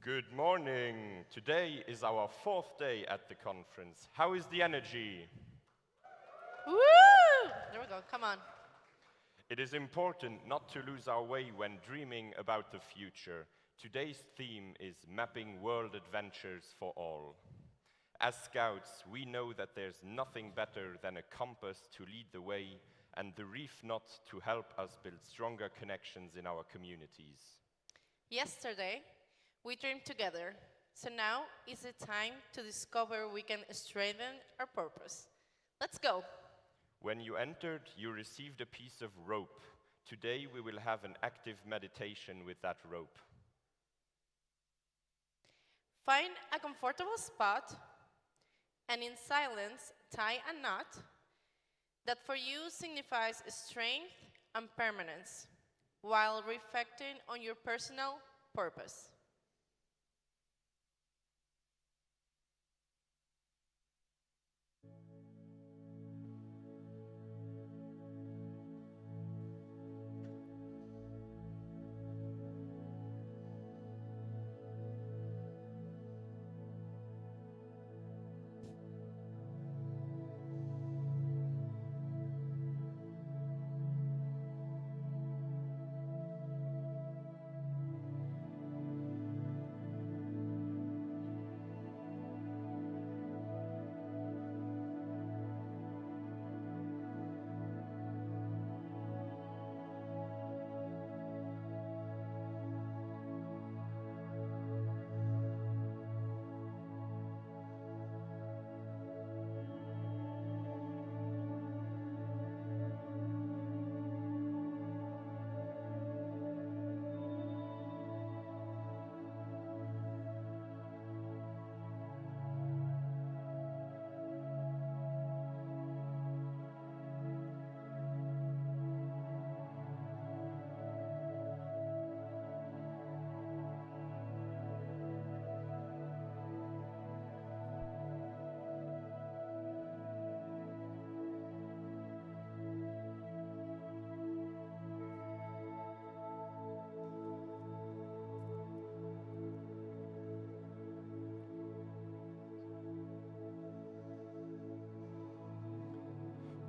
Good morning. Today is our fourth day at the conference. How is the energy? Woo! There we go, come on. It is important not to lose our way when dreaming about the future. Today's theme is mapping world adventures for all. As scouts, we know that there's nothing better than a compass to lead the way and the reef knot to help us build stronger connections in our communities. Yesterday, we dreamed together, so now is the time to discover we can strengthen our purpose. Let's go. When you entered, you received a piece of rope. Today we will have an active meditation with that rope. Find a comfortable spot and in silence tie a knot that for you signifies strength and permanence while reflecting on your personal purpose.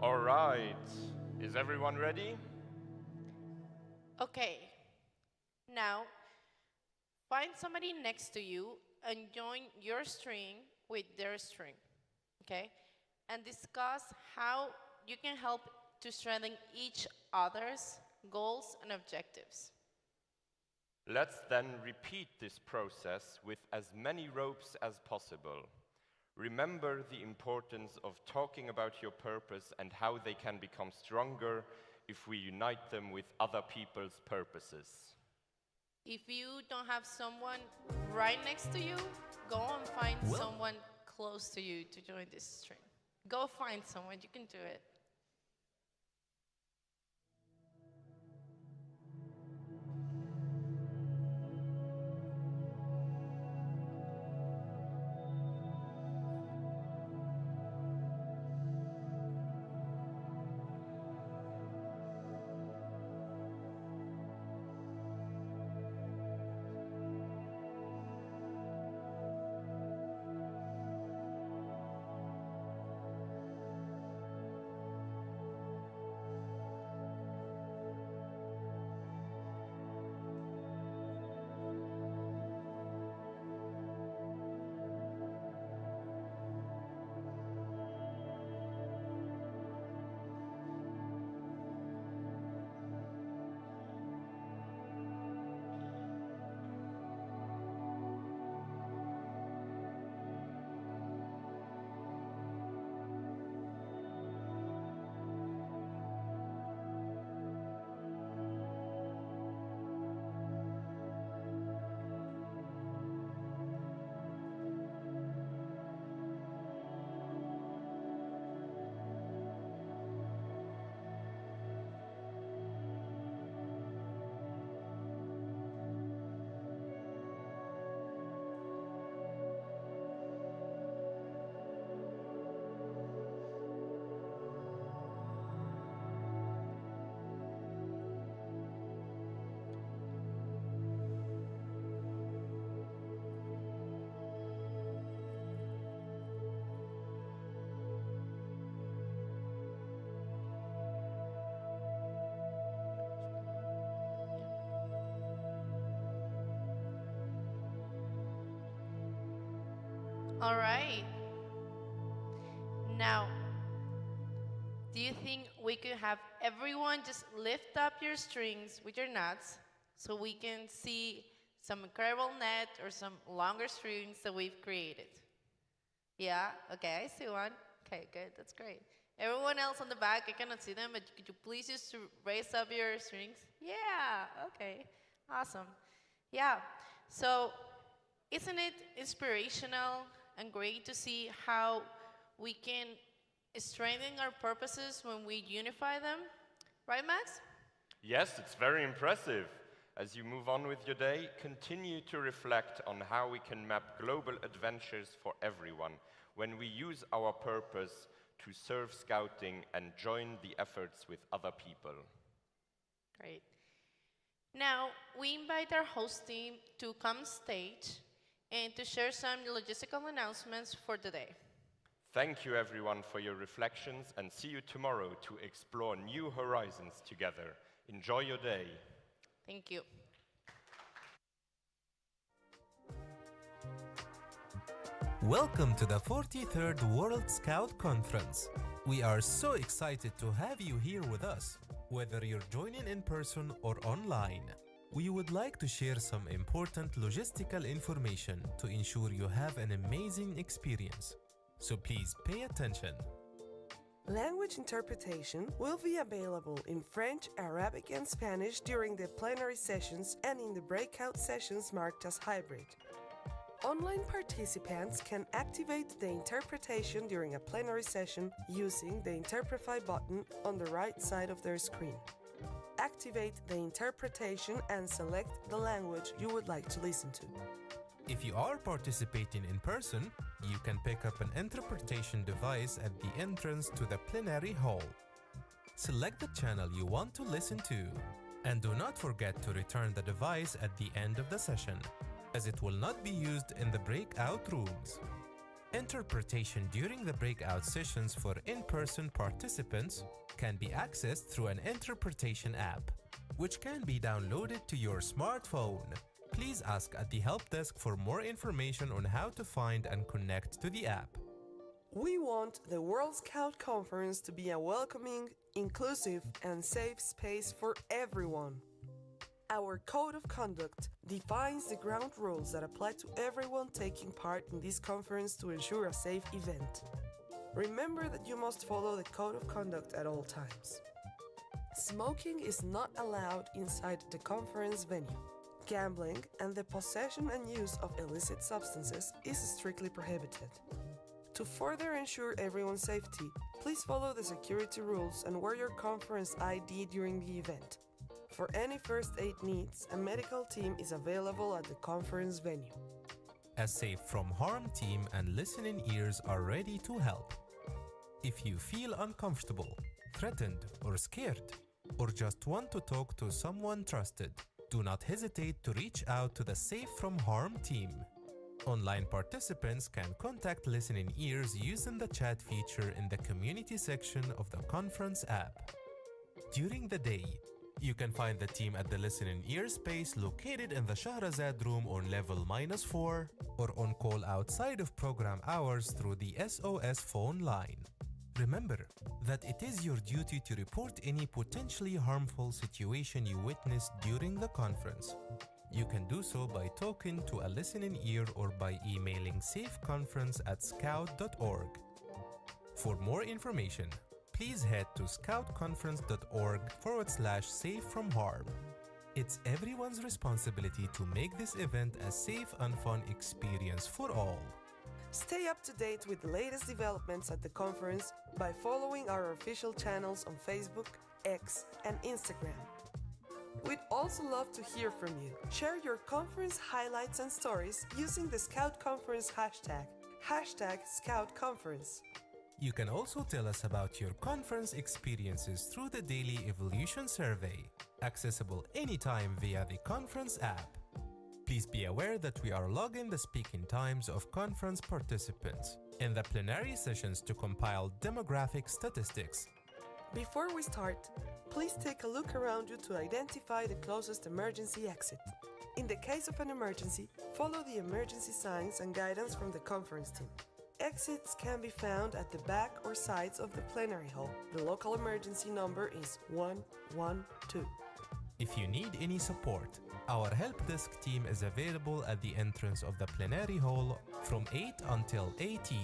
All right, is everyone ready? Okay, now find somebody next to you and join your string with their string, okay? And discuss how you can help to strengthen each other's goals and objectives. Let's then repeat this process with as many ropes as possible. Remember the importance of talking about your purpose and how they can become stronger if we unite them with other people's purposes. If you don't have someone right next to you, go and find someone close to you to join this string. Go find someone, you can do it. All right. Now, do you think we could have everyone just lift up your strings with your knots so we can see some incredible net or some longer strings that we've created? Yeah? Okay, I see one. Okay, good. That's great. Everyone else on the back, I cannot see them, but could you please just raise up your strings? Yeah, okay. Awesome. Yeah. So, isn't it inspirational and great to see how we can strengthen our purposes when we unify them? Right, Max? Yes, it's very impressive. As you move on with your day, continue to reflect on how we can map global adventures for everyone when we use our purpose to serve Scouting and join the efforts with other people. Great. Now, we invite our host team to come stage and to share some logistical announcements for the day. Thank you everyone for your reflections and see you tomorrow to explore new horizons together. Enjoy your day. Thank you. Welcome to the 43rd World Scout Conference. We are so excited to have you here with us, whether you're joining in person or online. We would like to share some important logistical information to ensure you have an amazing experience. So please pay attention. Language interpretation will be available in French, Arabic, and Spanish during the plenary sessions and in the breakout sessions marked as hybrid. Online participants can activate the interpretation during a plenary session using the Interprefy button on the right side of their screen. Activate the interpretation and select the language you would like to listen to. If you are participating in person, you can pick up an interpretation device at the entrance to the plenary hall. Select the channel you want to listen to, and do not forget to return the device at the end of the session, as it will not be used in the breakout rooms. Interpretation during the breakout sessions for in-person participants can be accessed through an interpretation app, which can be downloaded to your smartphone. Please ask at the help desk for more information on how to find and connect to the app. We want the World Scout Conference to be a welcoming, inclusive, and safe space for everyone. Our Code of Conduct defines the ground rules that apply to everyone taking part in this conference to ensure a safe event. Remember that you must follow the Code of Conduct at all times. Smoking is not allowed inside the conference venue. Gambling and the possession and use of illicit substances is strictly prohibited. To further ensure everyone's safety, please follow the security rules and wear your conference ID during the event. For any first aid needs, a medical team is available at the conference venue. A Safe from Harm team and listening ears are ready to help. If you feel uncomfortable, threatened, or scared, or just want to talk to someone trusted, do not hesitate to reach out to the Safe from Harm team. Online participants can contact listening ears using the chat feature in the community section of the conference app. During the day, you can find the team at the listening ear space located in the Shahrazad room on level -4 or on call outside of program hours through the SOS phone line. Remember that it is your duty to report any potentially harmful situation you witnessed during the conference. You can do so by talking to a listening ear or by emailing safeconference@scout.org. For more information, please head to scoutconference.org/safe-from-harm. It's everyone's responsibility to make this event a safe and fun experience for all. Stay up to date with the latest developments at the conference by following our official channels on Facebook, X, and Instagram. We'd also love to hear from you. Share your conference highlights and stories using the Scout Conference hashtag, #ScoutConference. You can also tell us about your conference experiences through the Daily Evolution Survey, accessible anytime via the conference app. Please be aware that we are logging the speaking times of conference participants in the plenary sessions to compile demographic statistics. Before we start, please take a look around you to identify the closest emergency exit. In the case of an emergency, follow the emergency signs and guidance from the conference team. Exits can be found at the back or sides of the plenary hall. The local emergency number is 112. If you need any support, our help desk team is available at the entrance of the plenary hall from 8 until 18.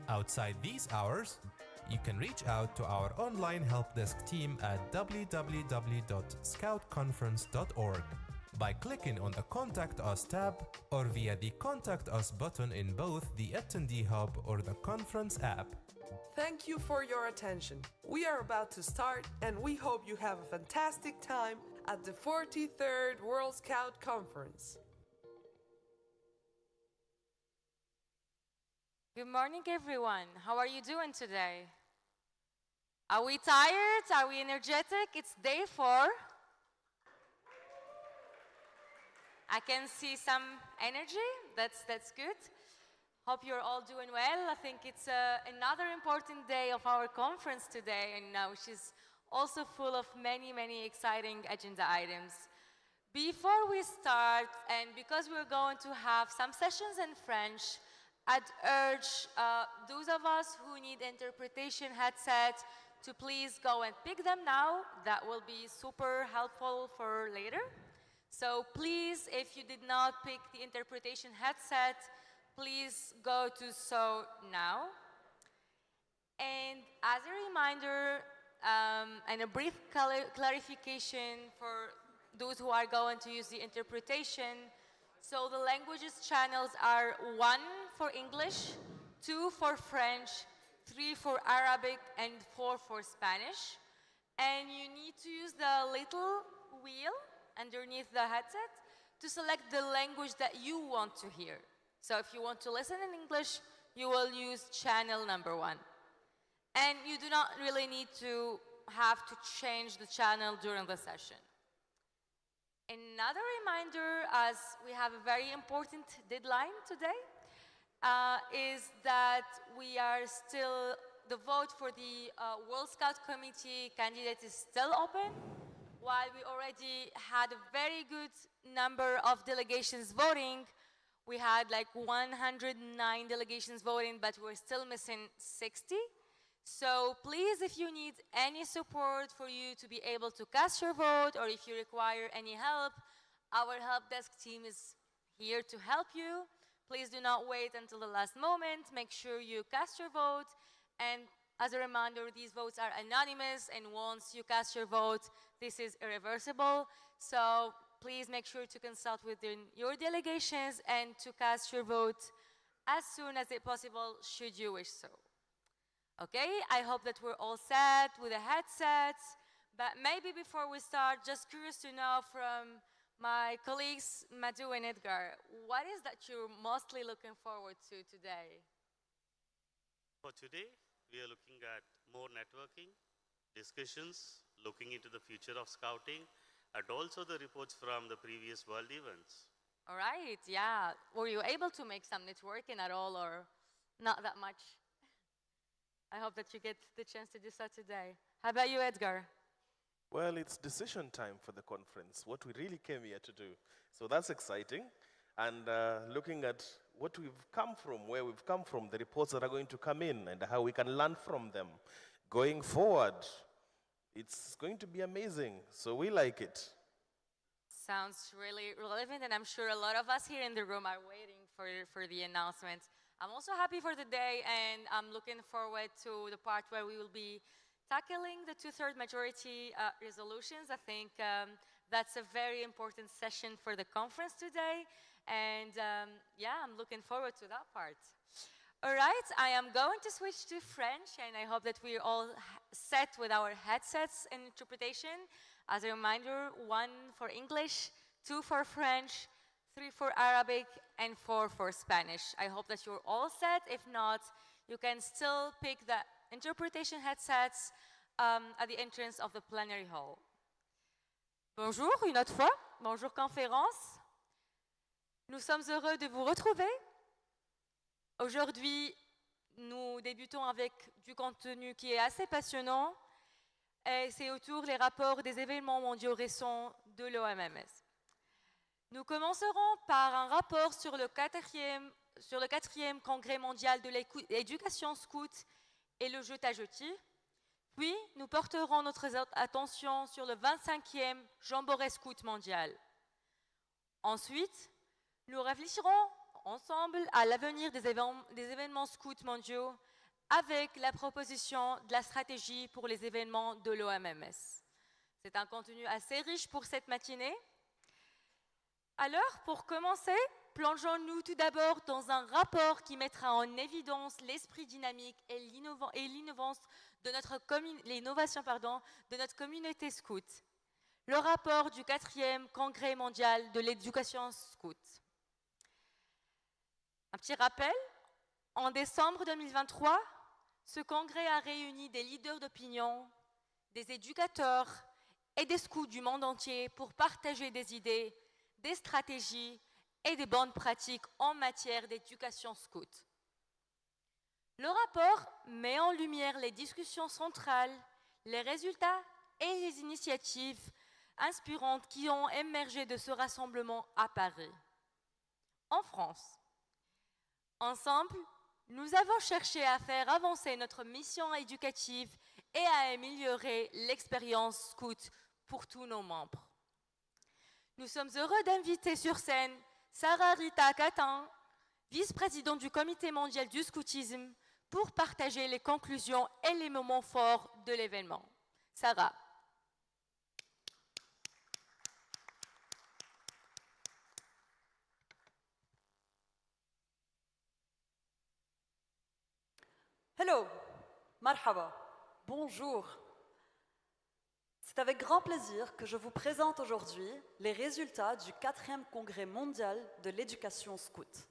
Outside these hours, you can reach out to our online help desk team at www.scoutconference.org by clicking on the Contact Us tab or via the Contact Us button in both the Attendee Hub or the conference app. Thank you for your attention. We are about to start and we hope you have a fantastic time at the 43rd World Scout Conference. Good morning, everyone. How are you doing today? Are we tired? Are we energetic? It's day 4. I can see some energy. That's good. Hope you're all doing well. I think it's another important day of our conference today, and which is also full of many, many exciting agenda items. Before we start, and because we're going to have some sessions in French, I'd urge those of us who need interpretation headset to please go and pick them now. That will be super helpful for later. So please, if you did not pick the interpretation headset, please go to so now. And as a reminder, and a brief clarification for those who are going to use the interpretation. So the languages channels are 1 for English, 2 for French, 3 for Arabic, and 4 for Spanish. And you need to use the little wheel underneath the headset to select the language that you want to hear. So if you want to listen in English, you will use channel number 1. And you do not really need to have to change the channel during the session. Another reminder, as we have a very important deadline today, is that we are still, the vote for the World Scout Committee candidate is still open. While we already had a very good number of delegations voting, we had like 109 delegations voting, but we're still missing 60. So please, if you need any support for you to be able to cast your vote, or if you require any help, our help desk team is here to help you. Please do not wait until the last moment. Make sure you cast your vote. And as a reminder, these votes are anonymous, and once you cast your vote, this is irreversible. So please make sure to consult with your delegations and to cast your vote as soon as it's possible, should you wish so. Okay, I hope that we're all set with the headsets, but maybe before we start, just curious to know from my colleagues, Madhu and Edgar, what is that you're mostly looking forward to today? For today, we are looking at more networking, discussions, looking into the future of scouting, and also the reports from the previous world events. All right, yeah. Were you able to make some networking at all, or not that much? I hope that you get the chance to do so today. How about you, Edgar? Well, it's decision time for the conference, what we really came here to do. So that's exciting. And looking at what we've come from, where we've come from, the reports that are going to come in, and how we can learn from them. Going forward, it's going to be amazing. So we like it. Sounds really relevant, and I'm sure a lot of us here in the room are waiting for the announcement. I'm also happy for the day, and I'm looking forward to the part where we will be tackling the 2/3 majority resolutions. I think that's a very important session for the conference today, and yeah, I'm looking forward to that part. All right, I am going to switch to French, and I hope that we're all set with our headsets and interpretation. As a reminder, 1 for English, 2 for French, 3 for Arabic, and 4 for Spanish. I hope that you're all set. If not, you can still pick the interpretation headsets at the entrance of the plenary hall. Bonjour, une autre fois. Bonjour, conférence. Nous sommes heureux de vous retrouver. Aujourd'hui, nous débutons avec du contenu qui est assez passionnant. Et c'est autour des rapports des événements mondiaux récents de l'OMS. Nous commencerons par un rapport sur le quatrième congrès mondial de l'éducation scout et le JOTA-JOTI. Puis, nous porterons notre attention sur le 25e Jamboree scout mondial. Ensuite, nous réfléchirons ensemble à l'avenir des événements scouts mondiaux avec la proposition de la stratégie pour les événements de l'OMMS. C'est un contenu assez riche pour cette matinée. Alors, pour commencer, plongeons-nous tout d'abord dans un rapport qui mettra en évidence l'esprit dynamique et l'innovation de notre communauté scout. Le rapport du 4e Congrès mondial de l'éducation scout. Un petit rappel, en décembre 2023, ce congrès a réuni des leaders d'opinion, des éducateurs et des scouts du monde entier pour partager des idées, des stratégies et des bonnes pratiques en matière d'éducation scout. Le rapport met en lumière les discussions centrales, les résultats et les initiatives inspirantes qui ont émergé de ce rassemblement à Paris, en France. Ensemble, nous avons cherché à faire avancer notre mission éducative et à améliorer l'expérience scout pour tous nos membres. Nous sommes heureux d'inviter sur scène Sarah Rita Catin, vice-présidente du Comité mondial du scoutisme, pour partager les conclusions et les moments forts de l'événement. Sarah. Hello, marhaba, bonjour. C'est avec grand plaisir que je vous présente aujourd'hui les résultats du 4e Congrès mondial de l'éducation scout.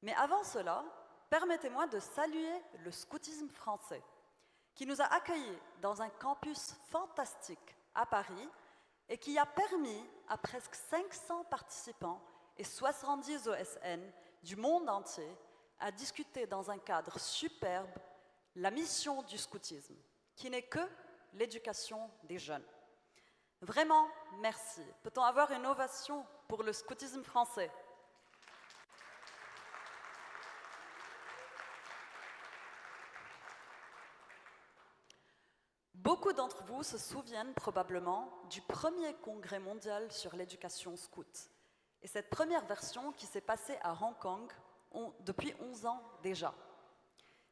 Mais avant cela, permettez-moi de saluer le scoutisme français, qui nous a accueillis dans un campus fantastique à Paris et qui a permis à presque 500 participants et 70 OSN du monde entier à discuter dans un cadre superbe la mission du scoutisme, qui n'est que l'éducation des jeunes. Vraiment, merci. Peut-on avoir une ovation pour le scoutisme français? Beaucoup d'entre vous se souviennent probablement du premier congrès mondial sur l'éducation scout. Et cette première version qui s'est passée à Hong Kong depuis 11 ans déjà.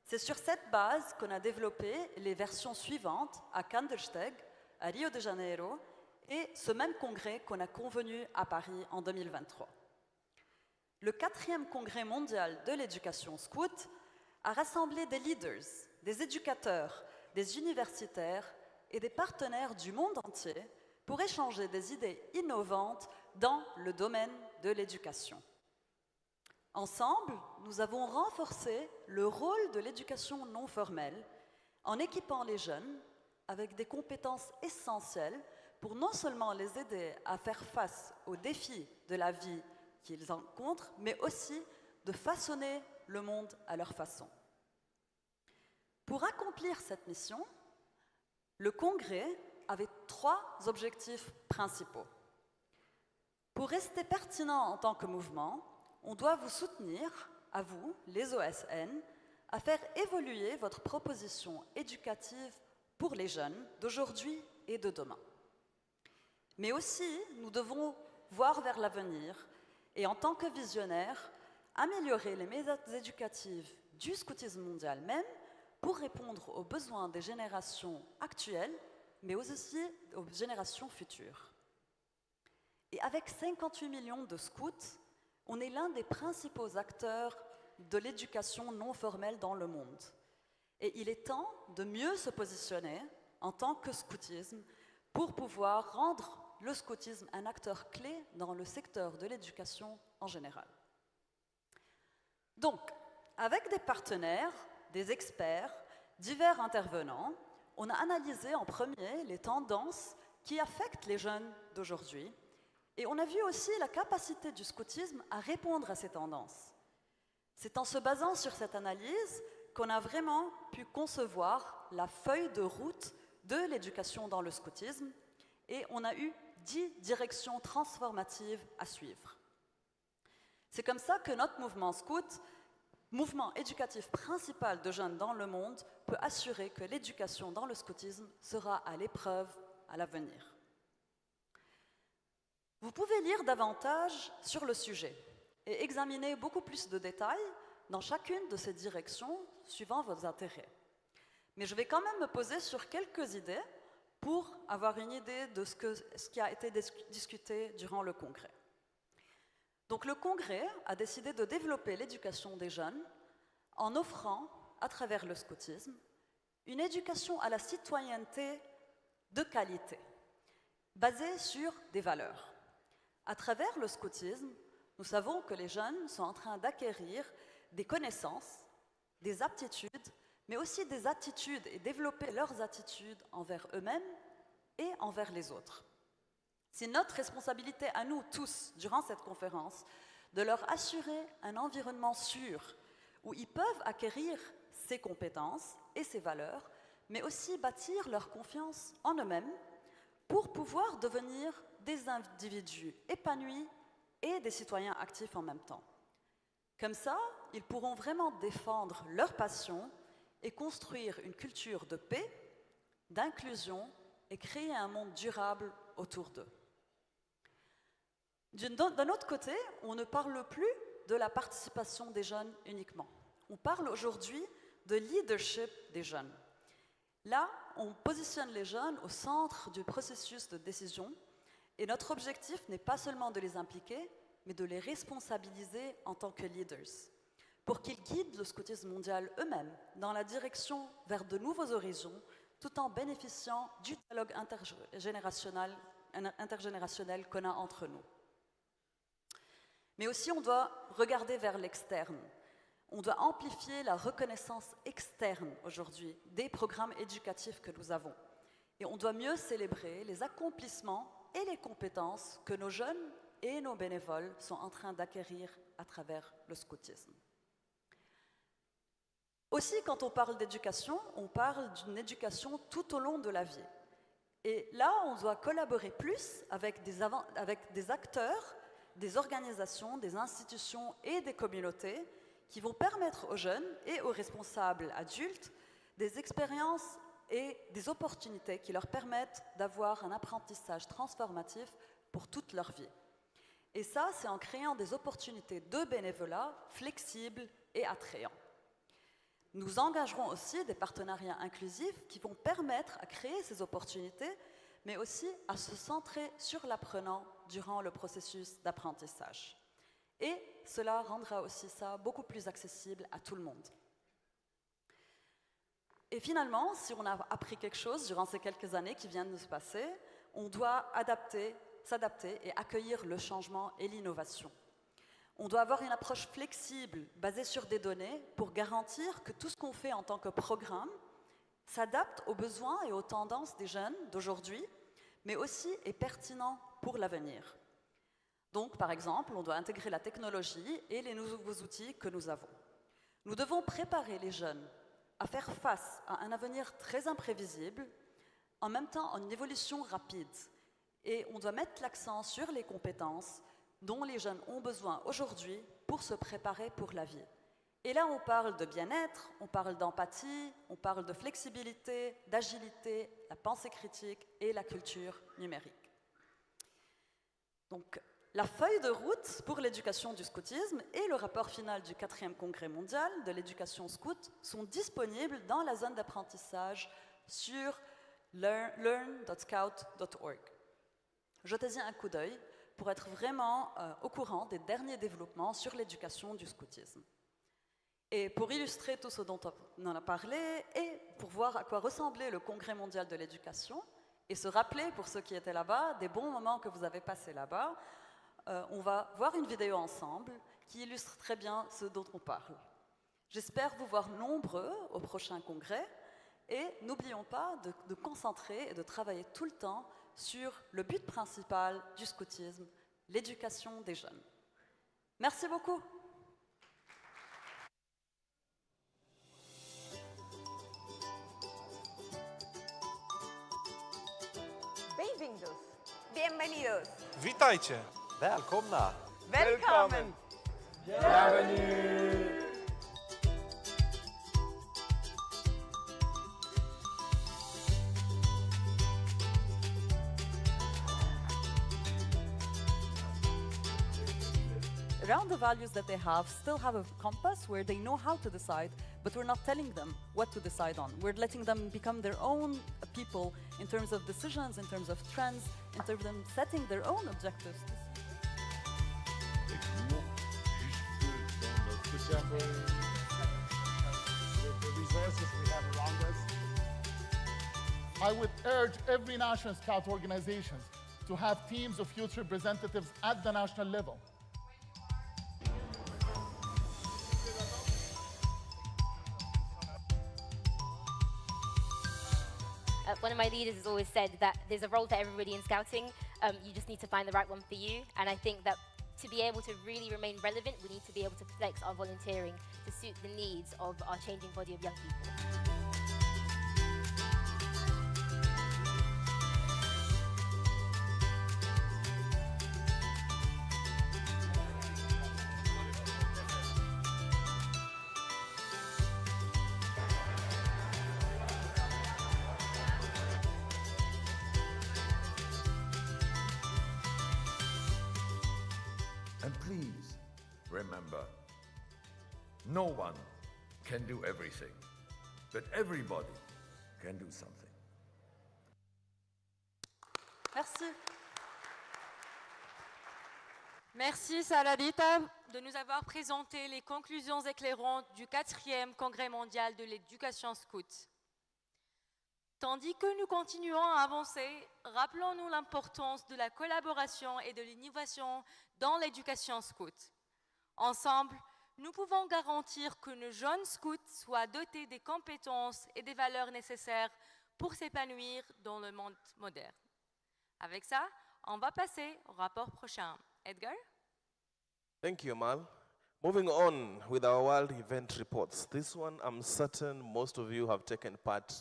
C'est sur cette base qu'on a développé les versions suivantes à Kandersteg, à Rio de Janeiro, et ce même congrès qu'on a convenu à Paris en 2023. Le 4e congrès mondial de l'éducation scout a rassemblé des leaders, des éducateurs, des universitaires et des partenaires du monde entier pour échanger des idées innovantes dans le domaine de l'éducation. Ensemble, nous avons renforcé le rôle de l'éducation non formelle en équipant les jeunes avec des compétences essentielles pour non seulement les aider à faire face aux défis de la vie qu'ils rencontrent, mais aussi de façonner le monde à leur façon. Pour accomplir cette mission, le Congrès avait 3 objectifs principaux. Pour rester pertinent en tant que mouvement, on doit vous soutenir, à vous, les OSN, à faire évoluer votre proposition éducative pour les jeunes d'aujourd'hui et de demain. Mais aussi, nous devons voir vers l'avenir et, en tant que visionnaires, améliorer les méthodes éducatives du scoutisme mondial même pour répondre aux besoins des générations actuelles, mais aussi aux générations futures. Et avec 58 millions de scouts, on est l'un des principaux acteurs de l'éducation non formelle dans le monde. Et il est temps de mieux se positionner en tant que scoutisme pour pouvoir rendre le scoutisme un acteur clé dans le secteur de l'éducation en général. Donc, avec des partenaires, des experts, divers intervenants, on a analysé en premier les tendances qui affectent les jeunes d'aujourd'hui. Et on a vu aussi la capacité du scoutisme à répondre à ces tendances. C'est en se basant sur cette analyse qu'on a vraiment pu concevoir la feuille de route de l'éducation dans le scoutisme. Et on a eu 10 directions transformatives à suivre. C'est comme ça que notre mouvement scout, mouvement éducatif principal de jeunes dans le monde, peut assurer que l'éducation dans le scoutisme sera à l'épreuve à l'avenir. Vous pouvez lire davantage sur le sujet et examiner beaucoup plus de détails dans chacune de ces directions suivant vos intérêts. Mais je vais quand même me poser sur quelques idées pour avoir une idée de ce qui a été discuté durant le congrès. Donc le congrès a décidé de développer l'éducation des jeunes en offrant, à travers le scoutisme, une éducation à la citoyenneté de qualité, basée sur des valeurs. À travers le scoutisme, nous savons que les jeunes sont en train d'acquérir des connaissances, des aptitudes, mais aussi des attitudes et développer leurs attitudes envers eux-mêmes et envers les autres. C'est notre responsabilité à nous tous, durant cette conférence, de leur assurer un environnement sûr où ils peuvent acquérir ces compétences et ces valeurs, mais aussi bâtir leur confiance en eux-mêmes pour pouvoir devenir des individus épanouis et des citoyens actifs en même temps. Comme ça, ils pourront vraiment défendre leur passion et construire une culture de paix, d'inclusion et créer un monde durable autour d'eux. D'un autre côté, on ne parle plus de la participation des jeunes uniquement. On parle aujourd'hui de leadership des jeunes. Là, on positionne les jeunes au centre du processus de décision et notre objectif n'est pas seulement de les impliquer, mais de les responsabiliser en tant que leaders, pour qu'ils guident le scoutisme mondial eux-mêmes dans la direction vers de nouveaux horizons, tout en bénéficiant du dialogue intergénérationnel qu'on a entre nous. Mais aussi, on doit regarder vers l'externe. On doit amplifier la reconnaissance externe aujourd'hui des programmes éducatifs que nous avons. Et on doit mieux célébrer les accomplissements et les compétences que nos jeunes et nos bénévoles sont en train d'acquérir à travers le scoutisme. Aussi, quand on parle d'éducation, on parle d'une éducation tout au long de la vie. Et là, on doit collaborer plus avec des acteurs, des organisations, des institutions et des communautés qui vont permettre aux jeunes et aux responsables adultes des expériences et des opportunités qui leur permettent d'avoir un apprentissage transformatif pour toute leur vie. Et ça, c'est en créant des opportunités de bénévolat flexibles et attrayants. Nous engagerons aussi des partenariats inclusifs qui vont permettre à créer ces opportunités, mais aussi à se centrer sur l'apprenant durant le processus d'apprentissage. Et cela rendra aussi ça beaucoup plus accessible à tout le monde. Et finalement, si on a appris quelque chose durant ces quelques années qui viennent de se passer, on doit s'adapter et accueillir le changement et l'innovation. On doit avoir une approche flexible, basée sur des données, pour garantir que tout ce qu'on fait en tant que programme s'adapte aux besoins et aux tendances des jeunes d'aujourd'hui, mais aussi est pertinent pour l'avenir. Donc, par exemple, on doit intégrer la technologie et les nouveaux outils que nous avons. Nous devons préparer les jeunes à faire face à un avenir très imprévisible, en même temps en une évolution rapide. Et on doit mettre l'accent sur les compétences dont les jeunes ont besoin aujourd'hui pour se préparer pour la vie. Et là, on parle de bien-être, on parle d'empathie, on parle de flexibilité, d'agilité, la pensée critique et la culture numérique. Donc, la feuille de route pour l'éducation du scoutisme et le rapport final du 4e congrès mondial de l'éducation scout sont disponibles dans la zone d'apprentissage sur learn.scout.org. Jetez-y un coup d'œil pour être vraiment au courant des derniers développements sur l'éducation du scoutisme. Et pour illustrer tout ce dont on en a parlé et pour voir à quoi ressemblait le congrès mondial de l'éducation et se rappeler pour ceux qui étaient là-bas des bons moments que vous avez passés là-bas, on va voir une vidéo ensemble qui illustre très bien ce dont on parle. J'espère vous voir nombreux au prochain congrès et n'oublions pas de concentrer et de travailler tout le temps sur le but principal du scoutisme, l'éducation des jeunes. Merci beaucoup. Bem-vindos! Bienvenidos. Witajcie. Välkomna. Willkommen. Around the values that they have still have a compass where they know how to decide, but we're not telling them what to decide on. We're letting them become their own people in terms of decisions, in terms of trends, in terms of them setting their own objectives. Jamboree, the resources we have around us. I would urge every National Scout organization to have teams of youth representatives at the national level. One of my leaders has always said that there's a role for everybody in scouting. You just need to find the right one for you. And I think that to be able to really remain relevant, we need to be able to flex our volunteering to suit the needs of our changing body of young people. And please remember, no one can do everything, but everybody can do something. Merci. Merci Saladita de nous avoir présenté les conclusions éclairantes du 4e Congrès mondial de l'éducation scout. Tandis que nous continuons à avancer, rappelons-nous l'importance de la collaboration et de l'innovation dans l'éducation scout. Ensemble, nous pouvons garantir que nos jeunes scouts soient dotés des compétences et des valeurs nécessaires pour s'épanouir dans le monde moderne. Avec ça, on va passer au rapport prochain. Edgar? Thank you, Mal. Moving on with our world event reports. This one, I'm certain most of you have taken part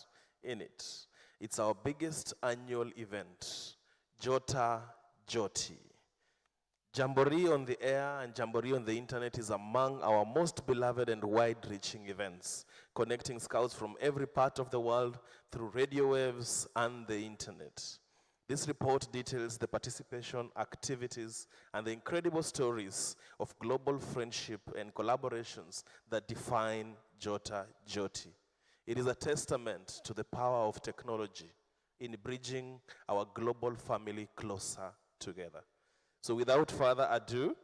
in it. It's our biggest annual event, JOTA-JOTI. Jamboree on the air and Jamboree on the internet is among our most beloved and wide-reaching events, connecting scouts from every part of the world through radio waves and the internet. This report details the participation, activities, and the incredible stories of global friendship and collaborations that define JOTA-JOTI. It is a testament to the power of technology in bridging our global family closer together. So without further ado,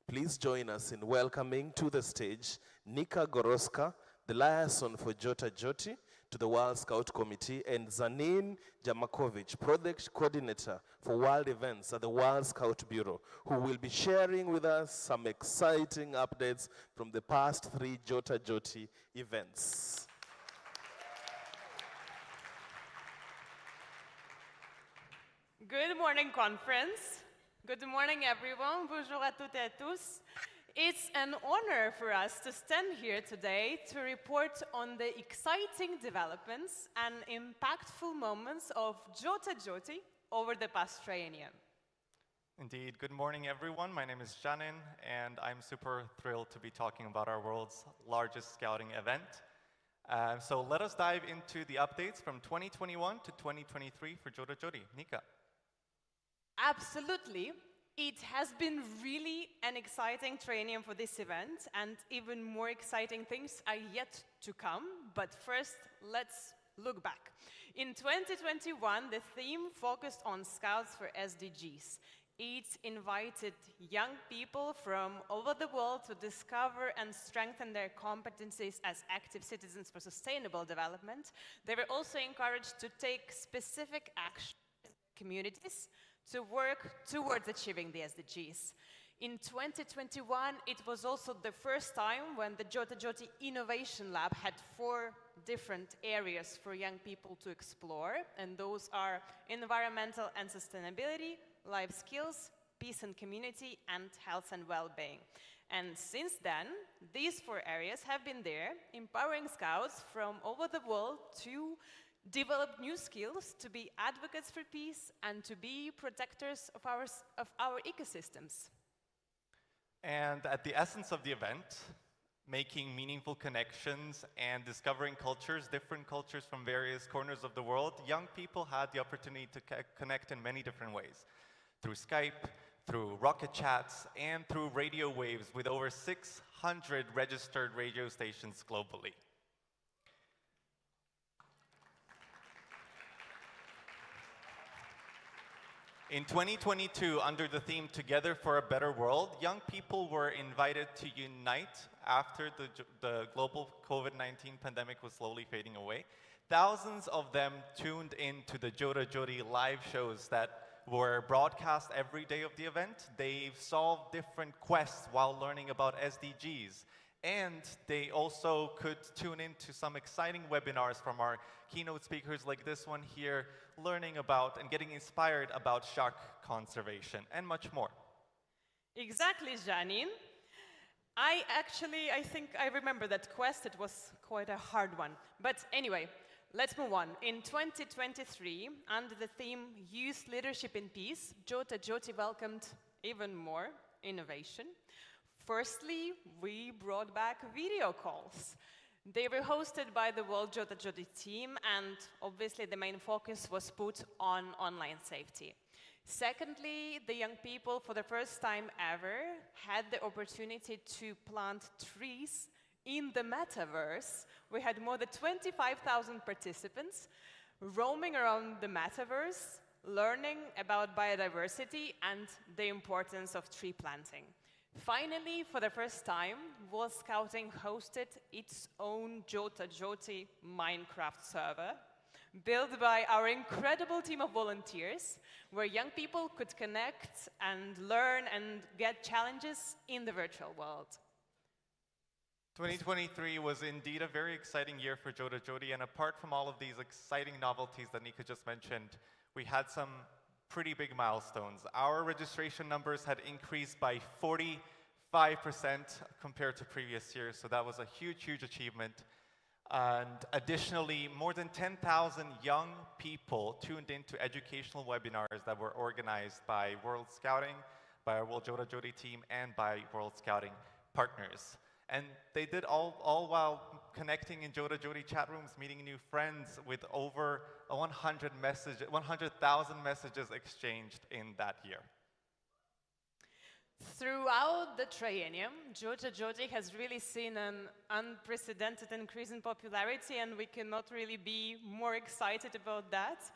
please join us in welcoming to the stage Nika Goroska, the liaison for JOTA-JOTI to the World Scout Committee, and Zanin Jamakovic, project coordinator for world events at the World Scout Bureau, who will be sharing with us some exciting updates from the past 3 JOTA-JOTI events. Good morning, conference. Good morning, everyone. Bonjour à toutes et à tous. It's an honor for us to stand here today to report on the exciting developments and impactful moments of JOTA-JOTI over the past triennium. Indeed. Good morning, everyone. My name is Janin, and I'm super thrilled to be talking about our world's largest scouting event. So let us dive into the updates from 2021 to 2023 for JOTA-JOTI. Nika. Absolutely. It has been really an exciting triennium for this event, and even more exciting things are yet to come. But first, let's look back. In 2021, the theme focused on Scouts for SDGs. It invited young people from all over the world to discover and strengthen their competencies as active citizens for sustainable development. They were also encouraged to take specific action in communities to work towards achieving the SDGs. In 2021, it was also the first time when the JOTA-JOTI Innovation Lab had 4 different areas for young people to explore, and those are environmental and sustainability, life skills, peace and community, and health and well-being. And since then, these 4 areas have been there, empowering scouts from all over the world to develop new skills to be advocates for peace and to be protectors of our ecosystems. And at the essence of the event, making meaningful connections and discovering cultures, different cultures from various corners of the world, young people had the opportunity to connect in many different ways. Through Skype, through rocket chats, and through radio waves with over 600 registered radio stations globally. In 2022, under the theme Together for a Better World, young people were invited to unite after the global COVID-19 pandemic was slowly fading away. Thousands of them tuned into the JOTA-JOTI live shows that were broadcast every day of the event. They've solved different quests while learning about SDGs. And they also could tune into some exciting webinars from our keynote speakers like this one here, learning about and getting inspired about shark conservation and much more. Exactly, Janine. I think I remember that quest. It was quite a hard one. But anyway, let's move on. In 2023, under the theme Youth Leadership in Peace, JOTA-JOTI welcomed even more innovation. Firstly, we brought back video calls. They were hosted by the World JOTA-JOTI team, and obviously the main focus was put on online safety. Secondly, the young people, for the first time ever, had the opportunity to plant trees in the metaverse. We had more than 25,000 participants roaming around the metaverse, learning about biodiversity and the importance of tree planting. Finally, for the first time, World Scouting hosted its own JOTA-JOTI Minecraft server, built by our incredible team of volunteers, where young people could connect and learn and get challenges in the virtual world. 2023 was indeed a very exciting year for JOTA-JOTI, and apart from all of these exciting novelties that Nika just mentioned, we had some pretty big milestones. Our registration numbers had increased by 45% compared to previous years, so that was a huge, huge achievement. And additionally, more than 10,000 young people tuned into educational webinars that were organized by World Scouting, by our World JOTA-JOTI team, and by World Scouting partners. And they did all while connecting in JOTA-JOTI chat rooms, meeting new friends with over 100,000 messages exchanged in that year. Throughout the triennium, JOTA-JOTI has really seen an unprecedented increase in popularity, and we cannot really be more excited about that.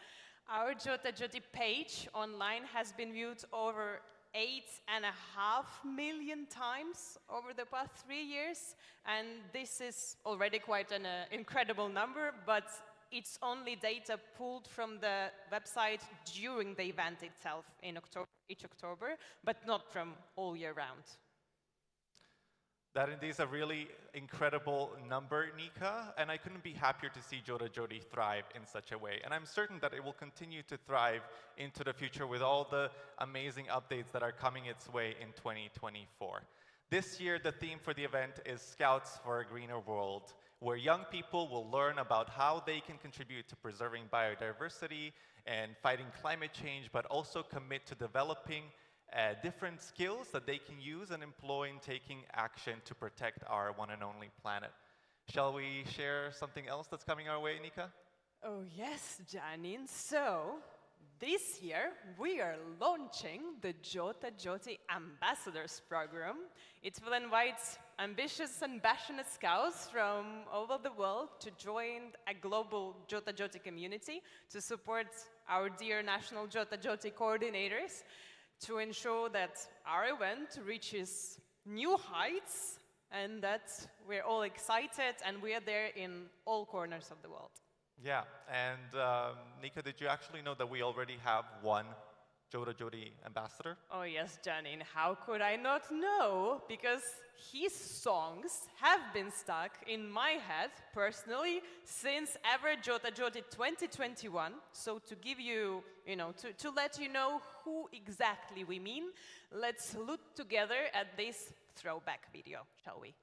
Our JOTA-JOTI page online has been viewed over 8.5 million times over the past 3 years, and this is already quite an incredible number, but it's only data pulled from the website during the event itself in each October, but not from all year round. That indeed is a really incredible number, Nika, and I couldn't be happier to see JOTA-JOTI thrive in such a way. And I'm certain that it will continue to thrive into the future with all the amazing updates that are coming its way in 2024. This year, the theme for the event is Scouts for a Greener World, where young people will learn about how they can contribute to preserving biodiversity and fighting climate change, but also commit to developing different skills that they can use and employ in taking action to protect our one and only planet. Shall we share something else that's coming our way, Nika? Oh yes, Janine. So, this year we are launching the JOTA-JOTI Ambassadors Program. It will invite ambitious and passionate scouts from all over the world to join a global JOTA-JOTI community to support our dear national JOTA-JOTI coordinators, to ensure that our event reaches new heights and that we're all excited and we are there in all corners of the world. Yeah, and Nika, did you actually know that we already have one JOTA-JOTI ambassador? Oh yes, Janine, how could I not know? Because his songs have been stuck in my head personally since ever JOTA-JOTI 2021. So to give you, to let you know who exactly we mean, let's look together at this throwback video, shall we?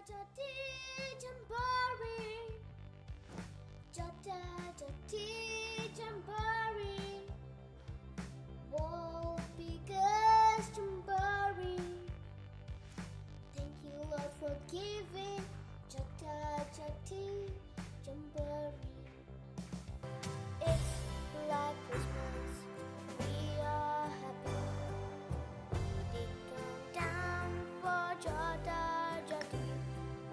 JOTA-JOTI, Jamboree, JOTA-JOTI, Jamboree, world biggest Jamboree. Thank you, Lord, for giving JOTA-JOTI, Jamboree. It's like Christmas, we are happy. We did come down for JOTA-JOTI.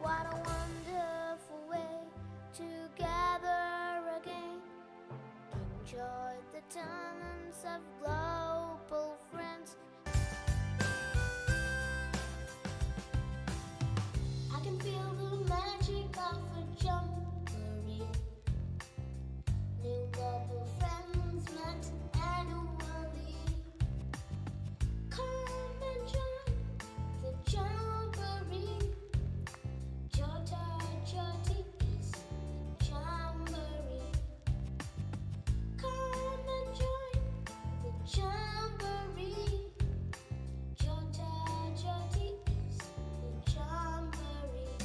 What a wonderful way to gather again. Enjoy the talents of global friends. I can feel the magic of a jamboree. New global friends met annually. Come and join the jamboree. JOTA-JOTI is the jamboree. Come and join the jamboree. JOTA-JOTI is the jamboree.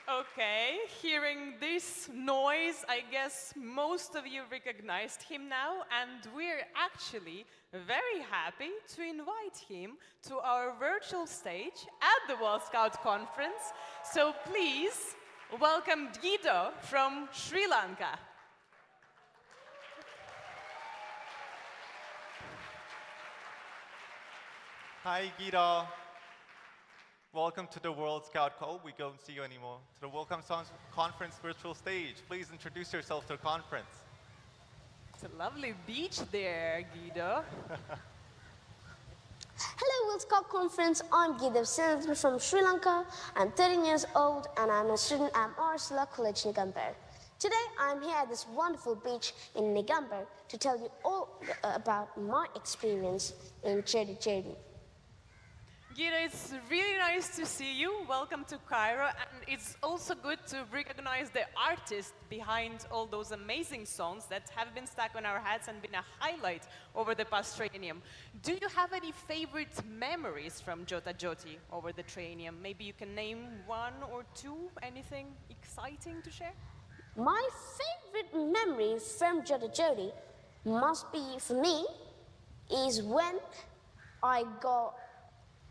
Okay, hearing this noise, I guess most of you recognized him now, and we're actually very happy to invite him to our virtual stage at the World Scout Conference. So please welcome Guido from Sri Lanka. Hi, Guido. Welcome to the World Scout Call. We don't see you anymore. To the Welcome Songs Conference virtual stage. Please introduce yourself to the conference. It's a lovely beach there, Guido. Hello, World Scout Conference. I'm Guido Senator from Sri Lanka. I'm 13 years old and I'm a student at Marsala College, Negombo. Today, I'm here at this wonderful beach in Negombo to tell you all about my experience in JOTA-JOTI. Guido, it's really nice to see you. Welcome to Cairo. And it's also good to recognize the artist behind all those amazing songs that have been stuck on our heads and been a highlight over the past triennium. Do you have any favorite memories from JOTA-JOTI over the triennium? Maybe you can name one or two, anything exciting to share? My favorite memory from JOTA-JOTI must be, for me, is when I got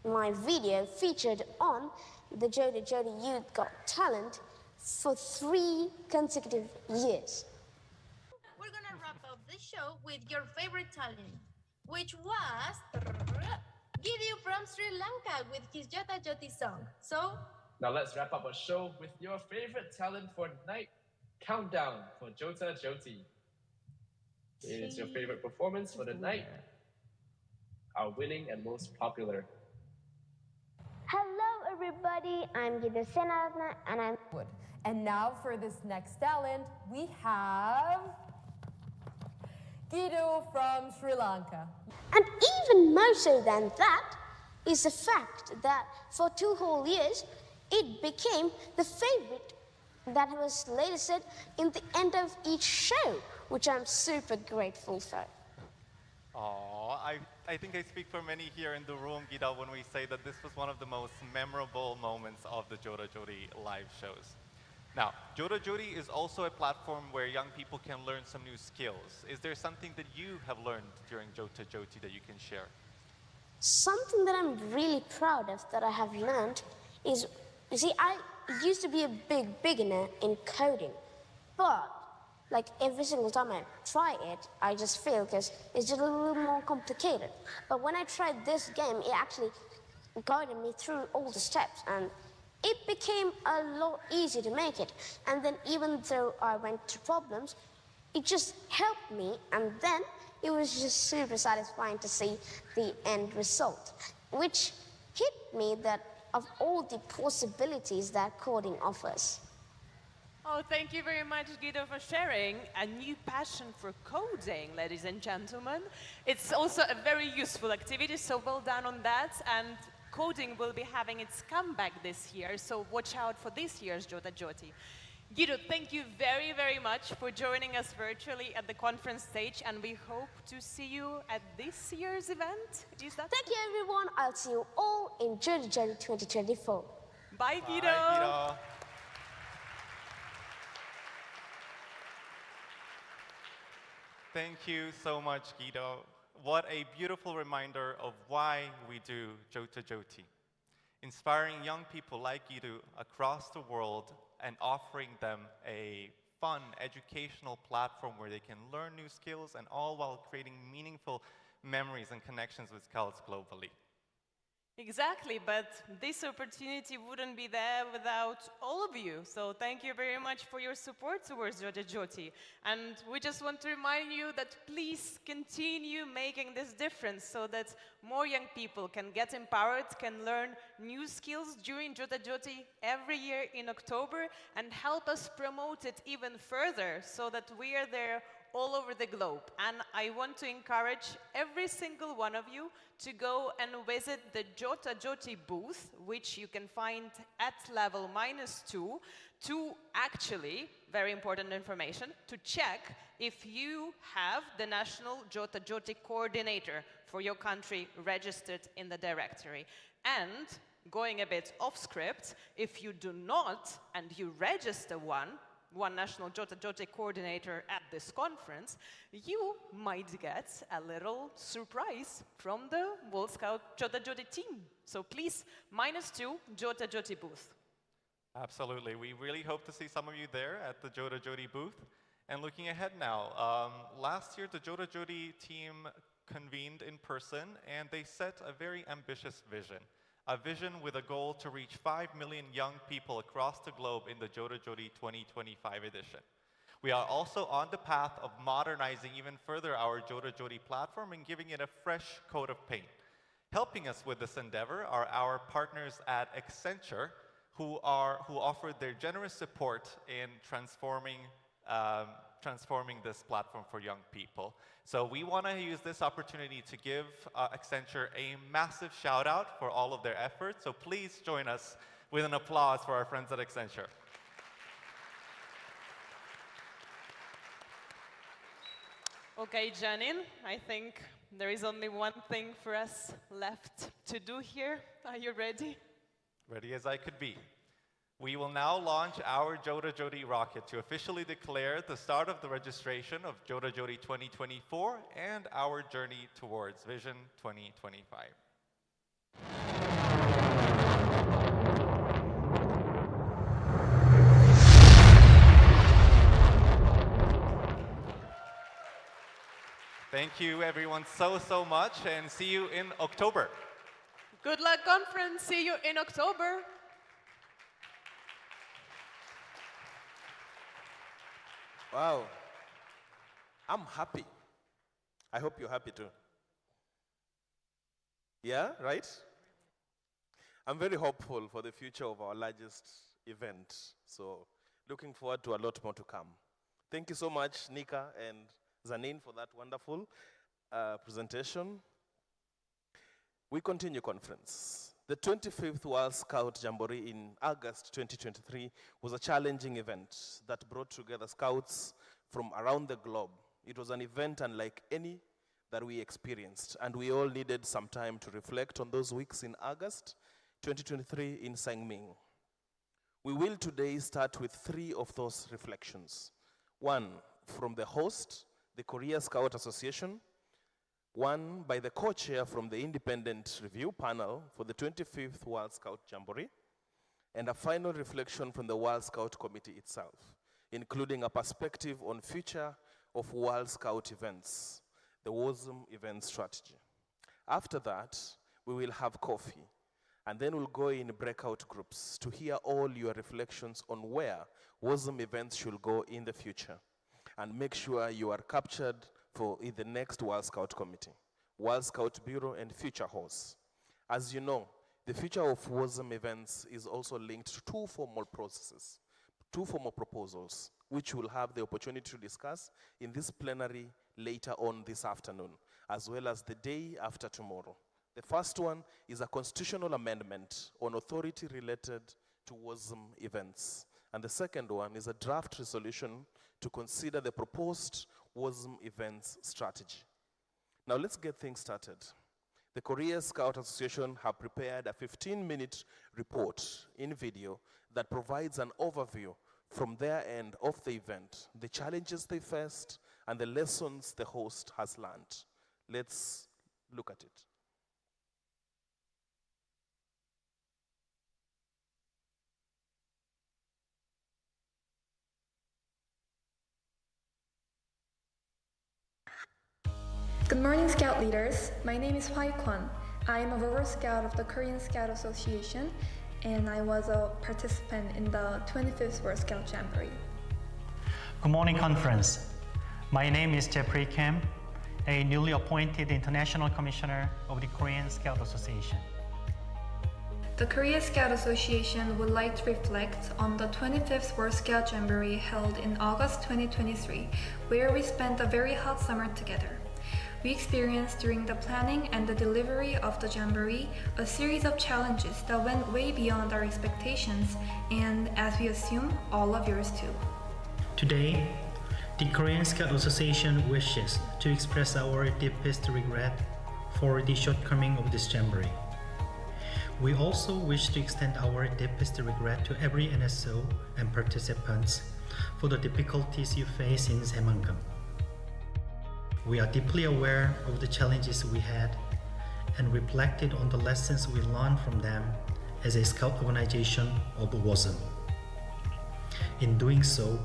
my video featured on the JOTA-JOTI Youth Got Talent for 3 consecutive years. We're gonna wrap up the show with your favorite talent, which was Gideon from Sri Lanka with his JOTA-JOTI song. So, now let's wrap up our show with your favorite talent for the night. Countdown for JOTA-JOTI. It is your favorite performance for the night. Our winning and most popular. Hello, everybody. I'm Gideon Senatna, and I'm Wood. And now for this next talent, we have Guido from Sri Lanka. And even more so than that is the fact that for 2 whole years, it became the favorite that was later said in the end of each show, which I'm super grateful for. Oh, I think I speak for many here in the room, Guido, when we say that this was one of the most memorable moments of the JOTA-JOTI live shows. Now, JOTA-JOTI is also a platform where young people can learn some new skills. Is there something that you have learned during JOTA-JOTI that you can share? Something that I'm really proud of that I have learned is, you see, I used to be a big beginner in coding, but like every single time I try it, I just fail because it's just a little more complicated. But when I tried this game, it actually guided me through all the steps, and it became a lot easier to make it. And then even though I went through problems, it just helped me, and then it was just super satisfying to see the end result, which hit me that of all the possibilities that coding offers. Oh, thank you very much, Guido, for sharing a new passion for coding, ladies and gentlemen. It's also a very useful activity, so well done on that. And coding will be having its comeback this year, so watch out for this year's JOTA-JOTI. Guido, thank you very, very much for joining us virtually at the conference stage, and we hope to see you at this year's event. Is that? Thank you, everyone. I'll see you all in JOTA-JOTI 2024. Bye, Guido. Bye, Guido. Thank you so much, Guido. What a beautiful reminder of why we do JOTA-JOTI. Inspiring young people like Guido across the world and offering them a fun educational platform where they can learn new skills, and all while creating meaningful memories and connections with Scouts globally. Exactly, but this opportunity wouldn't be there without all of you. So thank you very much for your support towards JOTA-JOTI. And we just want to remind you that please continue making this difference so that more young people can get empowered, can learn new skills during JOTA-JOTI every year in October, and help us promote it even further so that we are there all over the globe. And I want to encourage every single one of you to go and visit the JOTA-JOTI booth, which you can find at level -2, to actually, very important information, to check if you have the national JOTA-JOTI coordinator for your country registered in the directory. And going a bit off script, if you do not and you register one national JOTA-JOTI coordinator at this conference, you might get a little surprise from the World Scout JOTA-JOTI team. So please, -2 JOTA-JOTI booth. Absolutely. We really hope to see some of you there at the JOTA-JOTI booth. And looking ahead now, last year the JOTA-JOTI team convened in person, and they set a very ambitious vision. A vision with a goal to reach 5 million young people across the globe in the JOTA-JOTI 2025 edition. We are also on the path of modernizing even further our JOTA-JOTI platform and giving it a fresh coat of paint. Helping us with this endeavor are our partners at Accenture, who offered their generous support in transforming this platform for young people. So we want to use this opportunity to give Accenture a massive shout out for all of their efforts. So please join us with an applause for our friends at Accenture. Okay, Janine, I think there is only one thing for us left to do here. Are you ready? Ready as I could be. We will now launch our JOTA-JOTI rocket to officially declare the start of the registration of JOTA-JOTI 2024 and our journey towards Vision 2025. Thank you everyone so much, and see you in October. Good luck, conference. See you in October. Wow. I'm happy. I hope you're happy too. Yeah, right? I'm very hopeful for the future of our largest event. So looking forward to a lot more to come. Thank you so much, Nika and Zanin, for that wonderful presentation. We continue conference. The 25th World Scout Jamboree in August 2023 was a challenging event that brought together Scouts from around the globe. It was an event unlike any that we experienced, and we all needed some time to reflect on those weeks in August 2023 in Sangming. We will today start with 3 of those reflections. One from the host, the Korea Scout Association, one by the co-chair from the independent review panel for the 25th World Scout Jamboree, and a final reflection from the World Scout Committee itself, including a perspective on future of World Scout events, the WOSM event strategy. After that, we will have coffee, and then we'll go in breakout groups to hear all your reflections on where WOSM events should go in the future, and make sure you are captured for the next World Scout Committee, World Scout Bureau, and future hosts. As you know, the future of WOSM events is also linked to 2 formal processes, 2 formal proposals, which we'll have the opportunity to discuss in this plenary later on this afternoon, as well as the day after tomorrow. The first one is a constitutional amendment on authority related to WOSM events. And the second one is a draft resolution to consider the proposed WASM events strategy. Now let's get things started. The Korea Scout Association have prepared a 15-minute report in video that provides an overview from their end of the event, the challenges they faced, and the lessons the host has learned. Let's look at it. Good morning, Scout leaders. My name is Hwai Kwon. I am a Rover Scout of the Korean Scout Association, and I was a participant in the 25th World Scout Jamboree. Good morning, conference. My name is Jeffrey Kim, a newly appointed International Commissioner of the Korean Scout Association. The Korea Scout Association would like to reflect on the 25th World Scout Jamboree held in August 2023, where we spent a very hot summer together. We experienced during the planning and the delivery of the Jamboree a series of challenges that went way beyond our expectations, and as we assume, all of yours too. Today, the Korean Scout Association wishes to express our deepest regret for the shortcoming of this Jamboree. We also wish to extend our deepest regret to every NSO and participants for the difficulties you face in Saemangam. We are deeply aware of the challenges we had and reflected on the lessons we learned from them as a Scout organization of WASM. In doing so,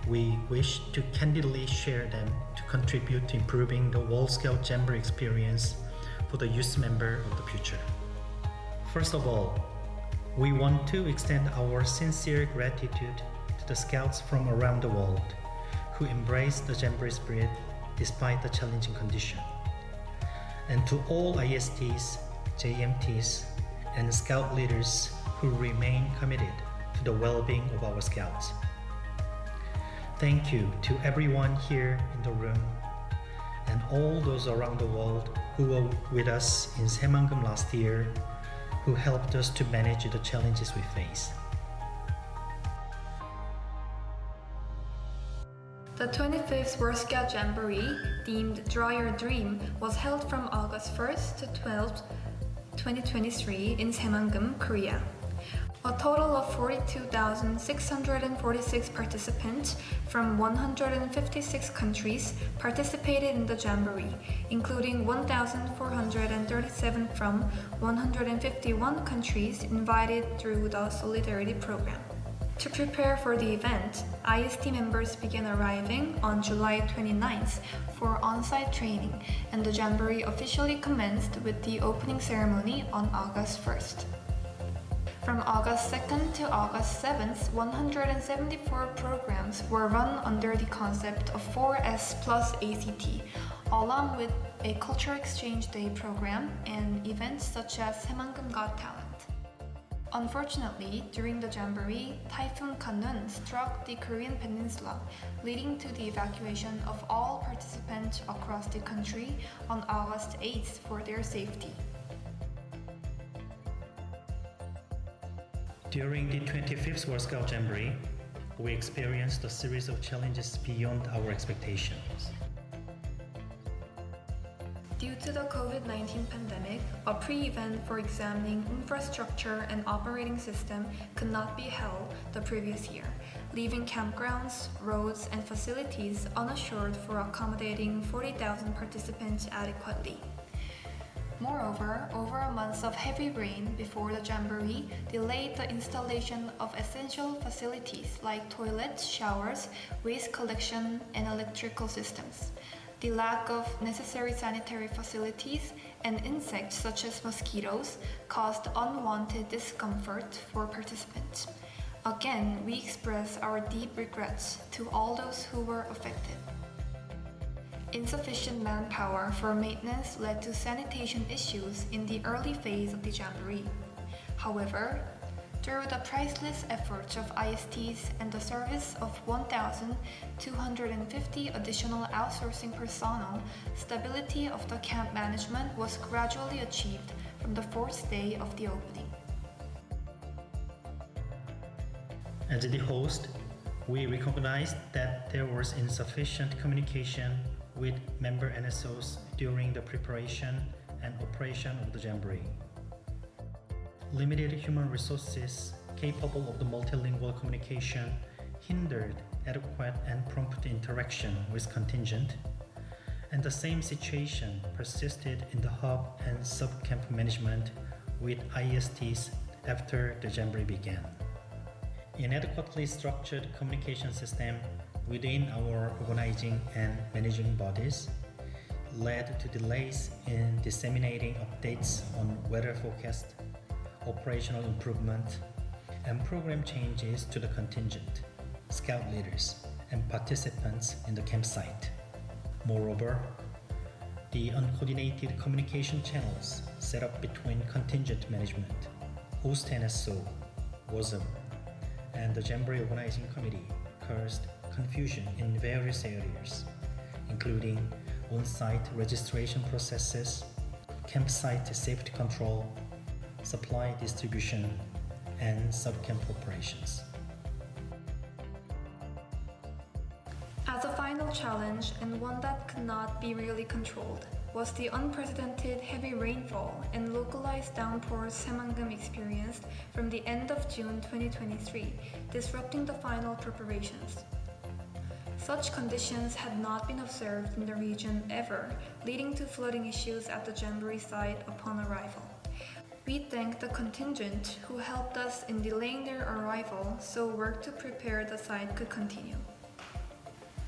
we wish to candidly share them to contribute to improving the World Scout Jamboree experience for the youth member of the future. First of all, we want to extend our sincere gratitude to the Scouts from around the world who embrace the Jamboree spirit despite the challenging condition, and to all ISTs, JMTs, and Scout leaders who remain committed to the well-being of our Scouts. Thank you to everyone here in the room and all those around the world who were with us in Saemangam last year, who helped us to manage the challenges we face. The 25th World Scout Jamboree, themed Draw Your Dream, was held from August 1st to 12th, 2023 in Saemangam, Korea. A total of 42,646 participants from 156 countries participated in the Jamboree, including 1,437 from 151 countries invited through the Solidarity Program. To prepare for the event, IST members began arriving on July 29th for on-site training, and the Jamboree officially commenced with the opening ceremony on August 1st. From August 2nd to August 7th, 174 programs were run under the concept of 4S plus ACT, along with a Culture Exchange Day program and events such as Saemangam Got Talent. Unfortunately, during the Jamboree, Typhoon Kanun struck the Korean peninsula, leading to the evacuation of all participants across the country on August 8th for their safety. During the 25th World Scout Jamboree, we experienced a series of challenges beyond our expectations. Due to the COVID-19 pandemic, a pre-event for examining infrastructure and operating system could not be held the previous year, leaving campgrounds, roads, and facilities unassured for accommodating 40,000 participants adequately. Moreover, over a month of heavy rain before the Jamboree delayed the installation of essential facilities like toilets, showers, waste collection, and electrical systems. The lack of necessary sanitary facilities and insects such as mosquitoes caused unwanted discomfort for participants. Again, we express our deep regrets to all those who were affected. Insufficient manpower for maintenance led to sanitation issues in the early phase of the Jamboree. However, through the priceless efforts of ISTs and the service of 1,250 additional outsourcing personnel, stability of the camp management was gradually achieved from the fourth day of the opening. As the host, we recognized that there was insufficient communication with member NSOs during the preparation and operation of the Jamboree. Limited human resources capable of the multilingual communication hindered adequate and prompt interaction with contingent, and the same situation persisted in the hub and sub-camp management with ISTs after the Jamboree began. Inadequately structured communication system within our organizing and managing bodies led to delays in disseminating updates on weather forecast, operational improvement, and program changes to the contingent, scout leaders, and participants in the campsite. Moreover, the uncoordinated communication channels set up between contingent management, host NSO, WASM, and the Jamboree Organizing Committee caused confusion in various areas, including on-site registration processes, campsite safety control, supply distribution, and sub-camp operations. As a final challenge, and one that could not be really controlled, was the unprecedented heavy rainfall and localized downpours Saemangam experienced from the end of June 2023, disrupting the final preparations. Such conditions had not been observed in the region ever, leading to flooding issues at the Jamboree site upon arrival. We thank the contingent who helped us in delaying their arrival so work to prepare the site could continue.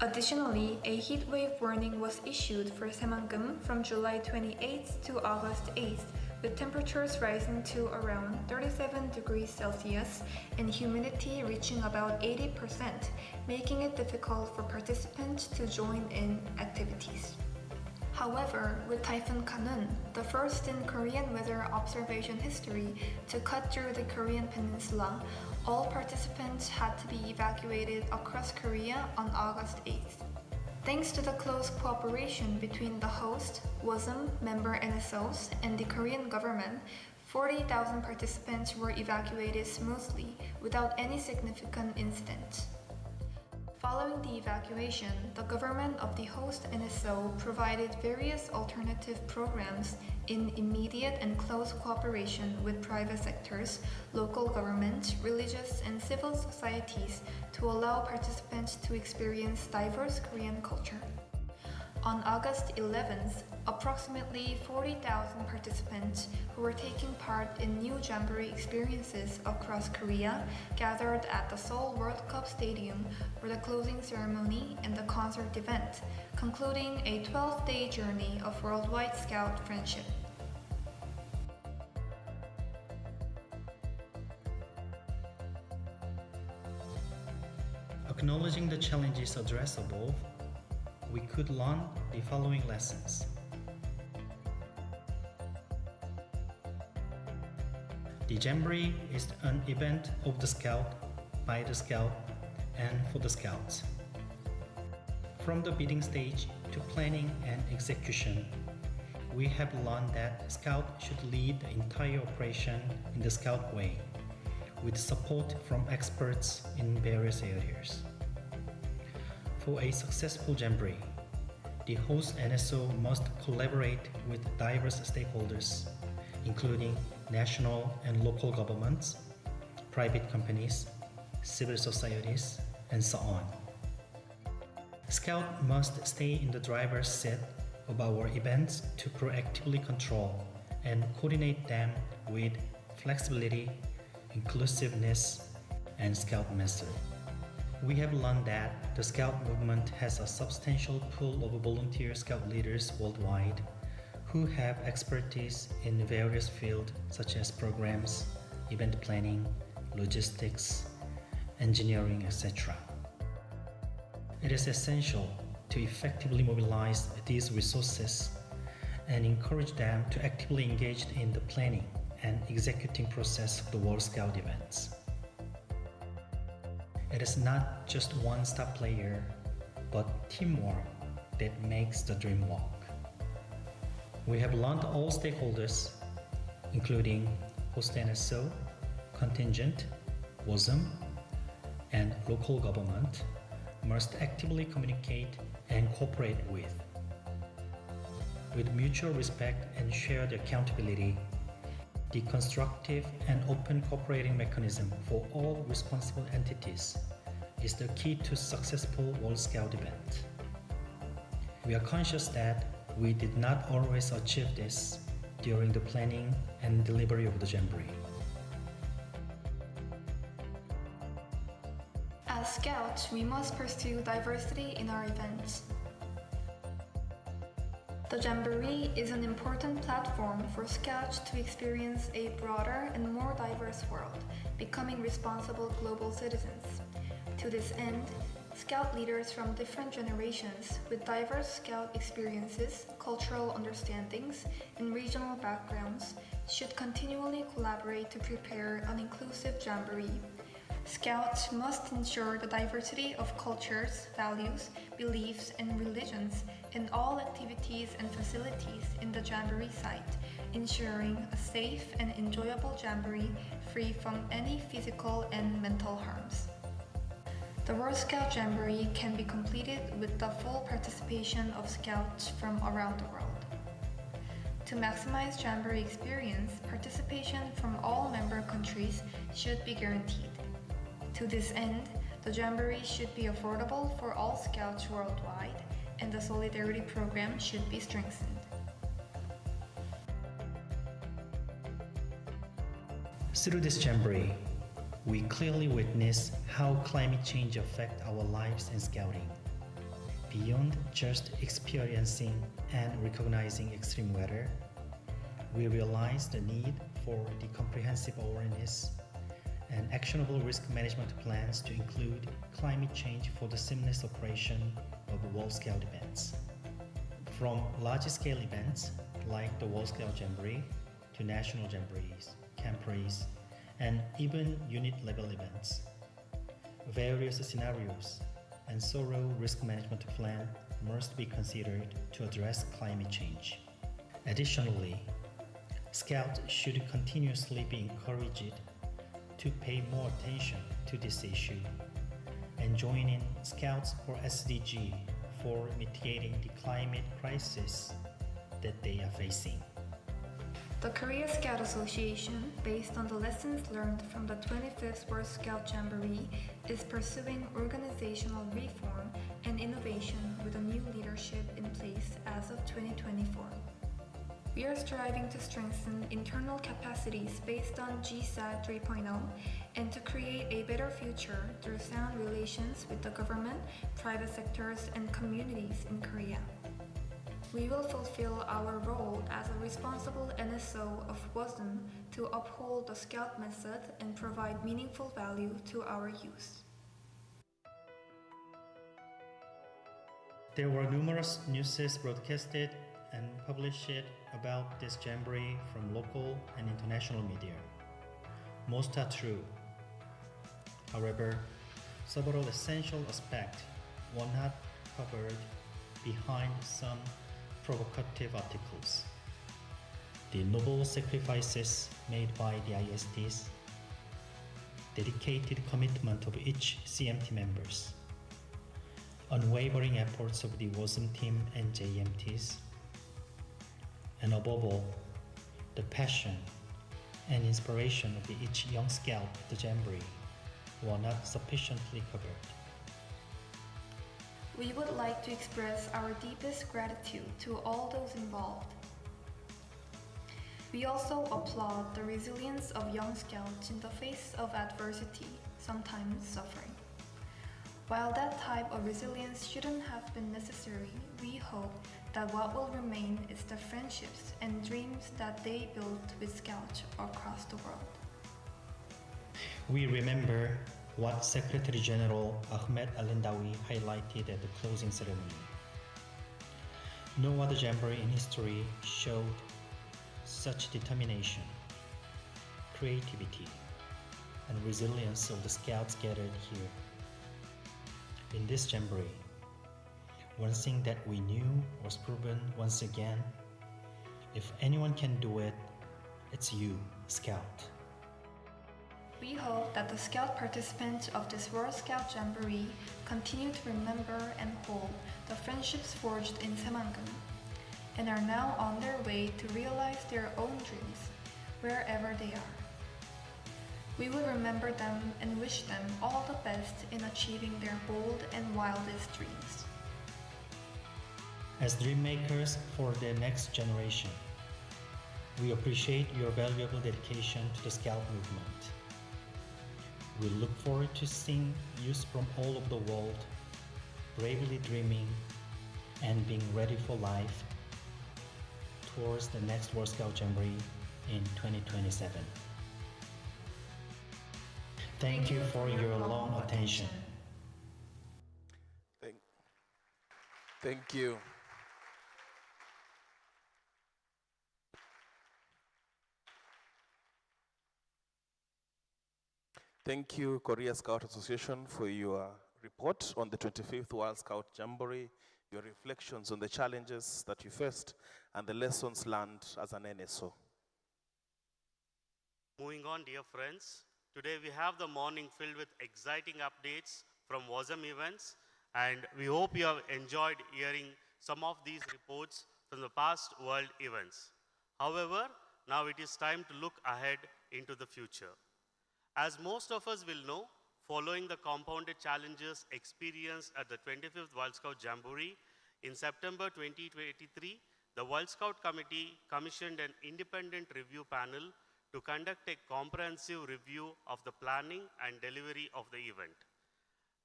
Additionally, a heat wave warning was issued for Saemangam from July 28th to August 8th, with temperatures rising to around 37 degrees Celsius and humidity reaching about 80%, making it difficult for participants to join in activities. However, with Typhoon Kanun, the first in Korean weather observation history to cut through the Korean peninsula, all participants had to be evacuated across Korea on August 8th. Thanks to the close cooperation between the host, WASM, member NSOs, and the Korean government, 40,000 participants were evacuated smoothly without any significant incident. Following the evacuation, the government of the host NSO provided various alternative programs in immediate and close cooperation with private sectors, local governments, religious and civil societies to allow participants to experience diverse Korean culture. On August 11th, approximately 40,000 participants who were taking part in new Jamboree experiences across Korea gathered at the Seoul World Cup Stadium for the closing ceremony and the concert event, concluding a 12-day journey of worldwide Scout friendship. Acknowledging the challenges addressed above, we could learn the following lessons. The Jamboree is an event of the Scout, by the Scout, and for the Scouts. From the bidding stage to planning and execution, we have learned that Scout should lead the entire operation in the Scout way, with support from experts in various areas. For a successful Jamboree, the host NSO must collaborate with diverse stakeholders, including national and local governments, private companies, civil societies, and so on. Scout must stay in the driver's seat of our events to proactively control and coordinate them with flexibility, inclusiveness, and Scout mastery. We have learned that the Scout movement has a substantial pool of volunteer Scout leaders worldwide who have expertise in various fields such as programs, event planning, logistics, engineering, etc. It is essential to effectively mobilize these resources and encourage them to actively engage in the planning and executing process of the World Scout events. It is not just one star player, but teamwork that makes the dream work. We have learned all stakeholders, including host NSO, contingent, WASM, and local government must actively communicate and cooperate with. With mutual respect and shared accountability, the constructive and open cooperating mechanism for all responsible entities is the key to successful World Scout event. We are conscious that we did not always achieve this during the planning and delivery of the Jamboree. As Scouts, we must pursue diversity in our events. The Jamboree is an important platform for Scouts to experience a broader and more diverse world, becoming responsible global citizens. To this end, Scout leaders from different generations with diverse Scout experiences, cultural understandings, and regional backgrounds should continually collaborate to prepare an inclusive Jamboree. Scouts must ensure the diversity of cultures, values, beliefs, and religions in all activities and facilities in the Jamboree site, ensuring a safe and enjoyable Jamboree free from any physical and mental harms. The World Scout Jamboree can be completed with the full participation of Scouts from around the world. To maximize Jamboree experience, participation from all member countries should be guaranteed. To this end, the Jamboree should be affordable for all Scouts worldwide, and the Solidarity Program should be strengthened. Through this Jamboree, we clearly witness how climate change affects our lives in Scouting. Beyond just experiencing and recognizing extreme weather, we realize the need for the comprehensive awareness and actionable risk management plans to include climate change for the seamless operation of World Scout events. From large-scale events like the World Scout Jamboree to national Jamborees, camporees, and even unit-level events. Various scenarios and thorough risk management plan must be considered to address climate change. Additionally, Scouts should continuously be encouraged to pay more attention to this issue and join in Scouts for SDG for mitigating the climate crisis that they are facing. The Korea Scout Association, based on the lessons learned from the 25th World Scout Jamboree, is pursuing organizational reform and innovation with a new leadership in place as of 2024. We are striving to strengthen internal capacities based on GSAT 3.0 and to create a better future through sound relations with the government, private sectors, and communities in Korea. We will fulfill our role as a responsible NSO of WASM to uphold the Scout method and provide meaningful value to our youth. There were numerous newses broadcasted and published about this Jamboree from local and international media. Most are true. However, several essential aspects were not covered behind some provocative articles. The noble sacrifices made by the ISTs, dedicated commitment of each CMT members, unwavering efforts of the WASM team and JMTs, and above all, the passion and inspiration of each young scout at the Jamboree were not sufficiently covered. We would like to express our deepest gratitude to all those involved. We also applaud the resilience of young scouts in the face of adversity, sometimes suffering. While that type of resilience shouldn't have been necessary, we hope that what will remain is the friendships and dreams that they built with scouts across the world. We remember what Secretary General Ahmed Al-Hindawi highlighted at the closing ceremony. No other Jamboree in history showed such determination, creativity, and resilience of the scouts gathered here. In this Jamboree, one thing that we knew was proven once again: if anyone can do it, it's you, Scout. We hope that the Scout participants of this World Scout Jamboree continue to remember and hold the friendships forged in Saemangeum, and are now on their way to realize their own dreams, wherever they are. We will remember them and wish them all the best in achieving their bold and wildest dreams. As dream makers for the next generation, we appreciate your valuable dedication to the Scout movement. We look forward to seeing youth from all over the world bravely dreaming and being ready for life towards the next World Scout Jamboree in 2027. Thank you for your long attention. Thank you. Thank you, Korea Scout Association, for your report on the 25th World Scout Jamboree, your reflections on the challenges that you faced, and the lessons learned as an NSO. Moving on, dear friends, today we have the morning filled with exciting updates from WASM events, and we hope you have enjoyed hearing some of these reports from the past world events. However, now it is time to look ahead into the future. As most of us will know, following the compounded challenges experienced at the 25th World Scout Jamboree, in September 2023, the World Scout Committee commissioned an independent review panel to conduct a comprehensive review of the planning and delivery of the event.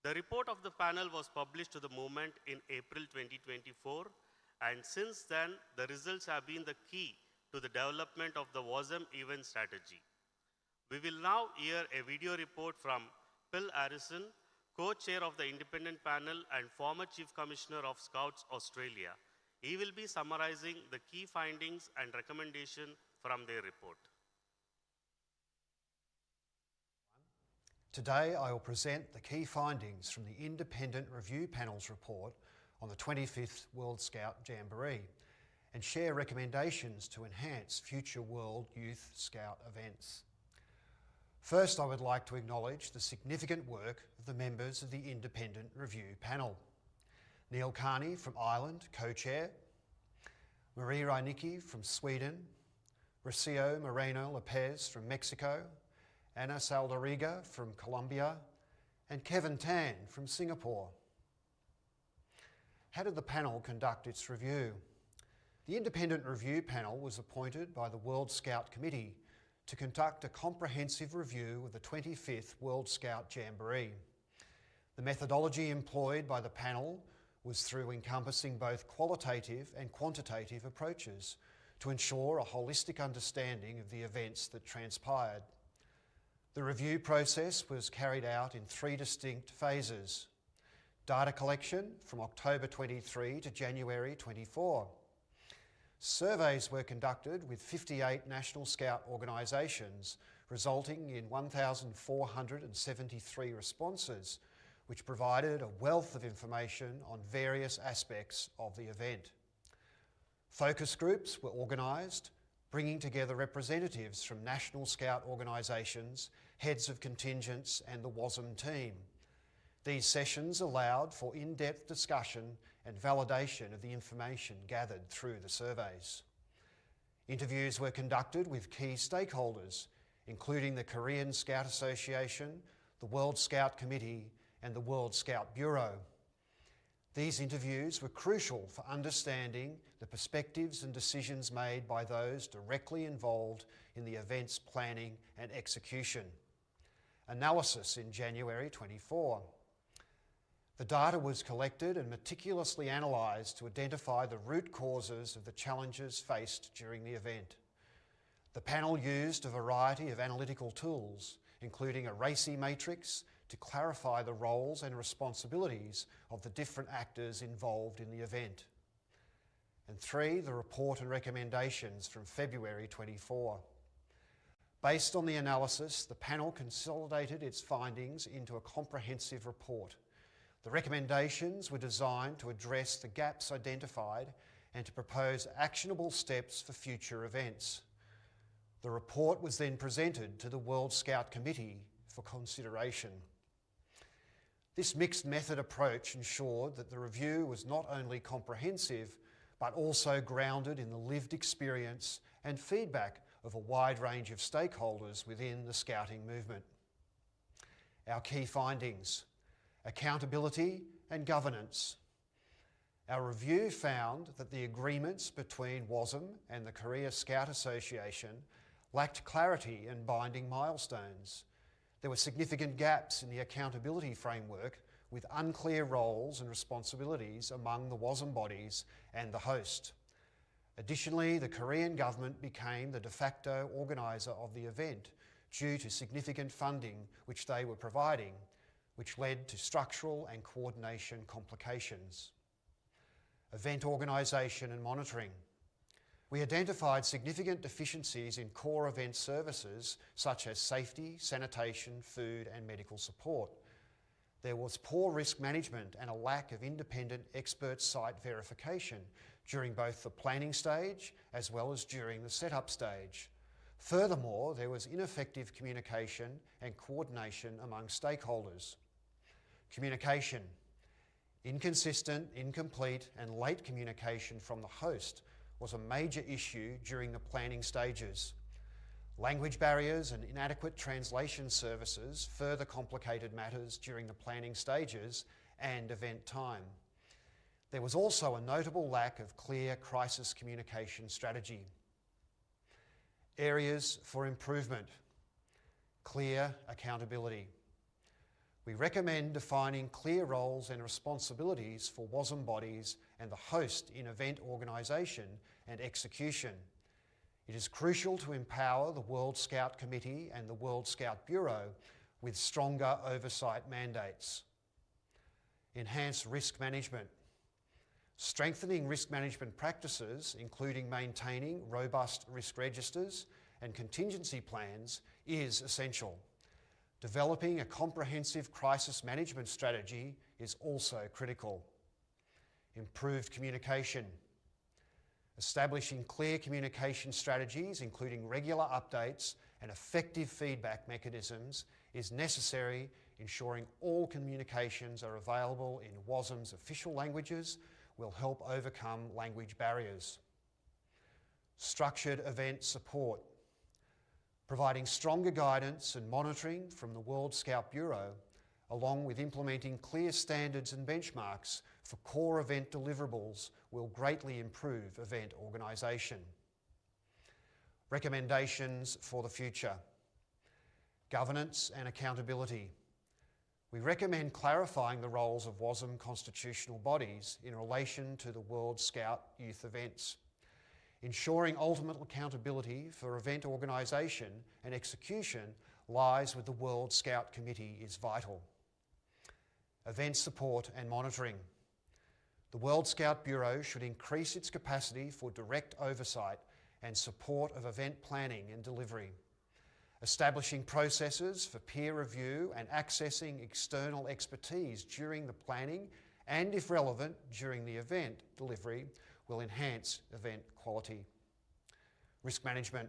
The report of the panel was published to the movement in April 2024, and since then, the results have been the key to the development of the WASM event strategy. We will now hear a video report from Phil Harrison, co-chair of the independent panel and former Chief Commissioner of Scouts Australia. He will be summarizing the key findings and recommendations from their report. Today I will present the key findings from the Independent Review Panel's report on the 25th World Scout Jamboree and share recommendations to enhance future World Youth Scout events. First, I would like to acknowledge the significant work of the members of the Independent Review Panel. Neil Carney from Ireland, co-chair, Marie Reinicki from Sweden, Rocio Moreno Lopez from Mexico, Ana Saldariga from Colombia, and Kevin Tan from Singapore. How did the panel conduct its review? The Independent Review Panel was appointed by the World Scout Committee to conduct a comprehensive review of the 25th World Scout Jamboree. The methodology employed by the panel was through encompassing both qualitative and quantitative approaches to ensure a holistic understanding of the events that transpired. The review process was carried out in 3 distinct phases. Data collection from October 23 to January 24. Surveys were conducted with 58 National Scout organisations, resulting in 1,473 responses, which provided a wealth of information on various aspects of the event. Focus groups were organised, bringing together representatives from National Scout organisations, heads of contingents and the WASM team. These sessions allowed for in-depth discussion and validation of the information gathered through the surveys. Interviews were conducted with key stakeholders, including the Korean Scout Association, the World Scout Committee, and the World Scout Bureau. These interviews were crucial for understanding the perspectives and decisions made by those directly involved in the event's planning and execution. Analysis in January 24. The data was collected and meticulously analysed to identify the root causes of the challenges faced during the event. The panel used a variety of analytical tools, including a RACI matrix, to clarify the roles and responsibilities of the different actors involved in the event. And 3, the report and recommendations from February 24. Based on the analysis, the panel consolidated its findings into a comprehensive report. The recommendations were designed to address the gaps identified and to propose actionable steps for future events. The report was then presented to the World Scout Committee for consideration. This mixed method approach ensured that the review was not only comprehensive, but also grounded in the lived experience and feedback of a wide range of stakeholders within the Scouting movement. Our key findings: accountability and governance. Our review found that the agreements between WASM and the Korea Scout Association lacked clarity and binding milestones. There were significant gaps in the accountability framework with unclear roles and responsibilities among the WASM bodies and the host. Additionally, the Korean government became the de facto organiser of the event due to significant funding which they were providing, which led to structural and coordination complications. Event organisation and monitoring. We identified significant deficiencies in core event services such as safety, sanitation, food and medical support. There was poor risk management and a lack of independent expert site verification during both the planning stage as well as during the setup stage. Furthermore, there was ineffective communication and coordination among stakeholders. Communication. Inconsistent, incomplete and late communication from the host was a major issue during the planning stages. Language barriers and inadequate translation services further complicated matters during the planning stages and event time. There was also a notable lack of clear crisis communication strategy. Areas for improvement. Clear accountability. We recommend defining clear roles and responsibilities for WASM bodies and the host in event organisation and execution. It is crucial to empower the World Scout Committee and the World Scout Bureau with stronger oversight mandates. Enhance risk management. Strengthening risk management practices, including maintaining robust risk registers and contingency plans, is essential. Developing a comprehensive crisis management strategy is also critical. Improved communication. Establishing clear communication strategies, including regular updates and effective feedback mechanisms, is necessary, ensuring all communications are available in WASM's official languages will help overcome language barriers. Structured event support. Providing stronger guidance and monitoring from the World Scout Bureau, along with implementing clear standards and benchmarks for core event deliverables, will greatly improve event organisation. Recommendations for the future. Governance and accountability. We recommend clarifying the roles of WASM constitutional bodies in relation to the World Scout youth events. Ensuring ultimate accountability for event organisation and execution lies with the World Scout Committee is vital. Event support and monitoring. The World Scout Bureau should increase its capacity for direct oversight and support of event planning and delivery. Establishing processes for peer review and accessing external expertise during the planning and, if relevant, during the event delivery will enhance event quality. Risk management.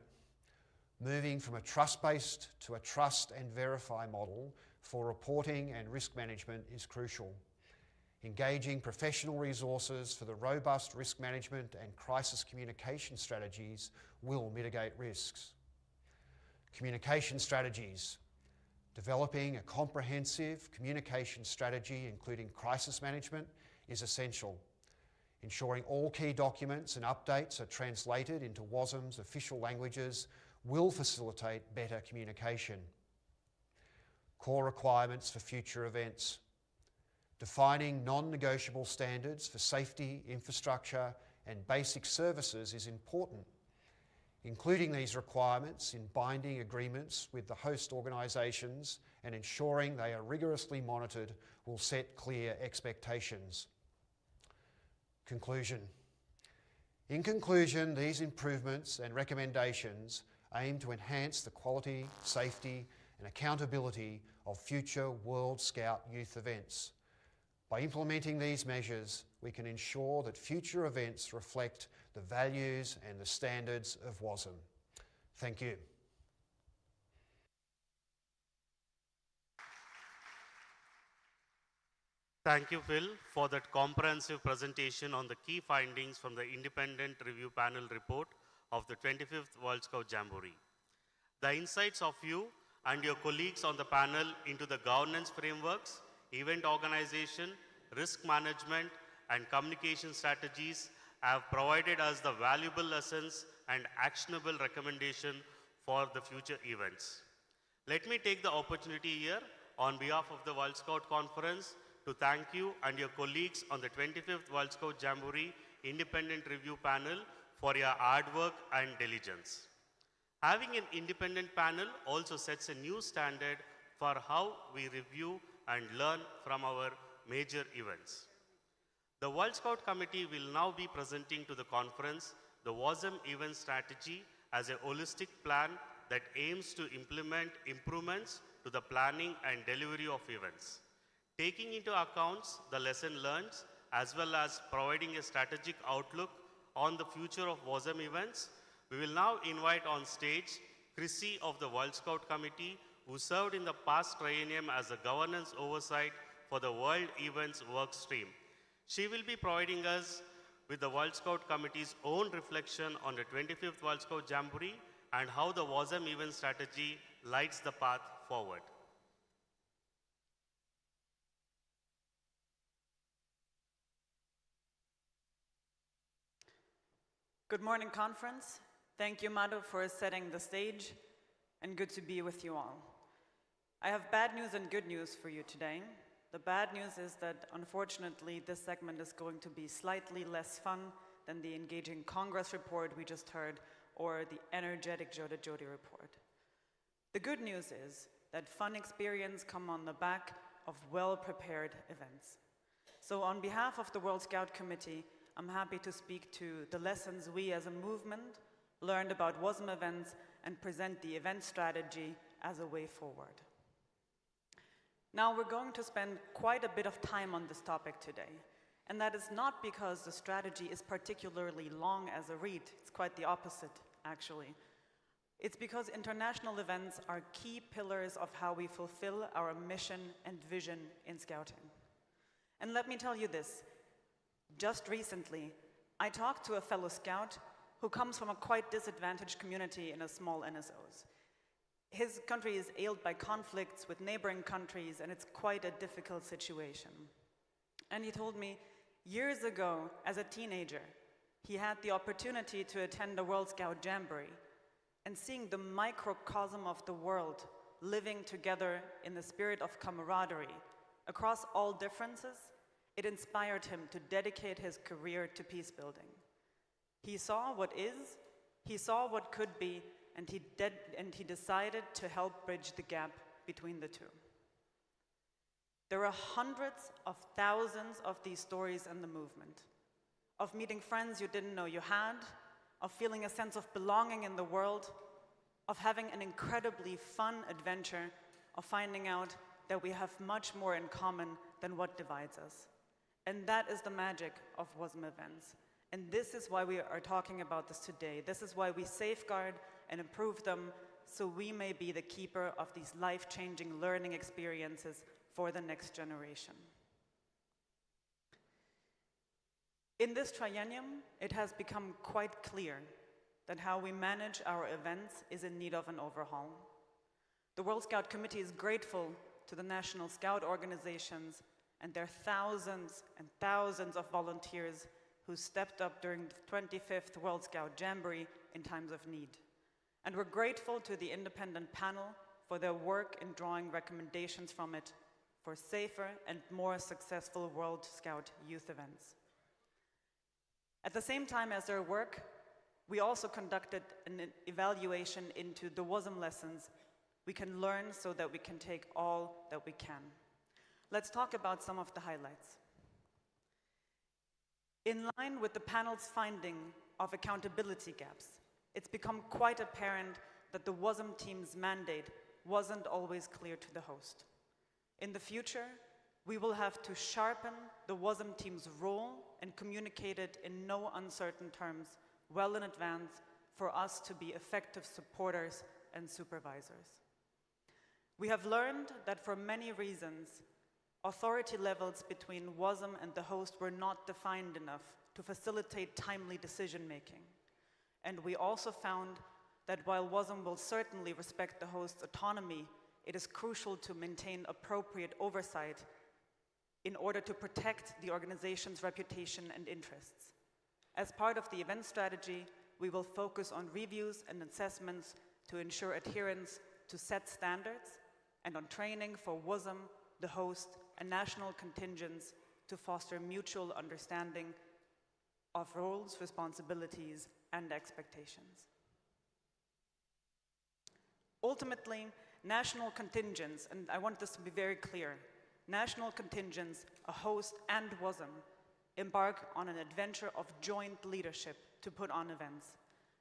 Moving from a trust-based to a trust and verify model for reporting and risk management is crucial. Engaging professional resources for the robust risk management and crisis communication strategies will mitigate risks. Communication strategies. Developing a comprehensive communication strategy, including crisis management, is essential. Ensuring all key documents and updates are translated into WASM's official languages will facilitate better communication. Core requirements for future events. Defining non-negotiable standards for safety, infrastructure and basic services is important. Including these requirements in binding agreements with the host organisations and ensuring they are rigorously monitored will set clear expectations. Conclusion. In conclusion, these improvements and recommendations aim to enhance the quality, safety and accountability of future World Scout youth events. By implementing these measures, we can ensure that future events reflect the values and the standards of WASM. Thank you. Thank you, Phil, for that comprehensive presentation on the key findings from the independent review panel report of the 25th World Scout Jamboree. The insights of you and your colleagues on the panel into the governance frameworks, event organization, risk management, and communication strategies have provided us the valuable lessons and actionable recommendation for the future events. Let me take the opportunity here on behalf of the World Scout Conference to thank you and your colleagues on the 25th World Scout Jamboree Independent Review Panel for your hard work and diligence. Having an independent panel also sets a new standard for how we review and learn from our major events. The World Scout Committee will now be presenting to the conference the WASM event strategy as a holistic plan that aims to implement improvements to the planning and delivery of events. Taking into account the lesson learned as well as providing a strategic outlook on the future of WASM events, we will now invite on stage Chrissy of the World Scout Committee, who served in the past triennium as a governance oversight for the World Events work stream. She will be providing us with the World Scout Committee's own reflection on the 25th World Scout Jamboree and how the WASM event strategy lights the path forward. Good morning, conference. Thank you, Madhu, for setting the stage, and good to be with you all. I have bad news and good news for you today. The bad news is that, unfortunately, this segment is going to be slightly less fun than the engaging Congress report we just heard or the energetic JOTA-JOTI report. The good news is that fun experience come on the back of well-prepared events. So on behalf of the World Scout Committee, I'm happy to speak to the lessons we as a movement learned about WASM events and present the event strategy as a way forward. Now we're going to spend quite a bit of time on this topic today, and that is not because the strategy is particularly long as a read. It's quite the opposite, actually. It's because international events are key pillars of how we fulfill our mission and vision in Scouting. And let me tell you this, just recently, I talked to a fellow Scout who comes from a quite disadvantaged community in a small NSOs. His country is ailed by conflicts with neighboring countries, and it's quite a difficult situation. And he told me, years ago, as a teenager, he had the opportunity to attend a World Scout Jamboree, and seeing the microcosm of the world living together in the spirit of camaraderie across all differences, it inspired him to dedicate his career to peace building. He saw what is, he saw what could be, and he decided to help bridge the gap between the two. There are hundreds of thousands of these stories in the movement, of meeting friends you didn't know you had, of feeling a sense of belonging in the world, of having an incredibly fun adventure, of finding out that we have much more in common than what divides us. And that is the magic of WASM events. And this is why we are talking about this today. This is why we safeguard and improve them, so we may be the keeper of these life-changing learning experiences for the next generation. In this triennium, it has become quite clear that how we manage our events is in need of an overhaul. The World Scout Committee is grateful to the national Scout organizations and their thousands and thousands of volunteers who stepped up during the 25th World Scout Jamboree in times of need. And we're grateful to the independent panel for their work in drawing recommendations from it for safer and more successful World Scout youth events. At the same time as their work, we also conducted an evaluation into the WASM lessons we can learn so that we can take all that we can. Let's talk about some of the highlights. In line with the panel's finding of accountability gaps, it's become quite apparent that the WASM team's mandate wasn't always clear to the host. In the future, we will have to sharpen the WASM team's role and communicate it in no uncertain terms well in advance for us to be effective supporters and supervisors. We have learned that for many reasons, authority levels between WASM and the host were not defined enough to facilitate timely decision-making. And we also found that while WASM will certainly respect the host's autonomy, it is crucial to maintain appropriate oversight in order to protect the organization's reputation and interests. As part of the event strategy, we will focus on reviews and assessments to ensure adherence to set standards and on training for WASM, the host, and national contingents to foster mutual understanding of roles, responsibilities, and expectations. Ultimately, national contingents, and I want this to be very clear, national contingents, a host, and WASM embark on an adventure of joint leadership to put on events.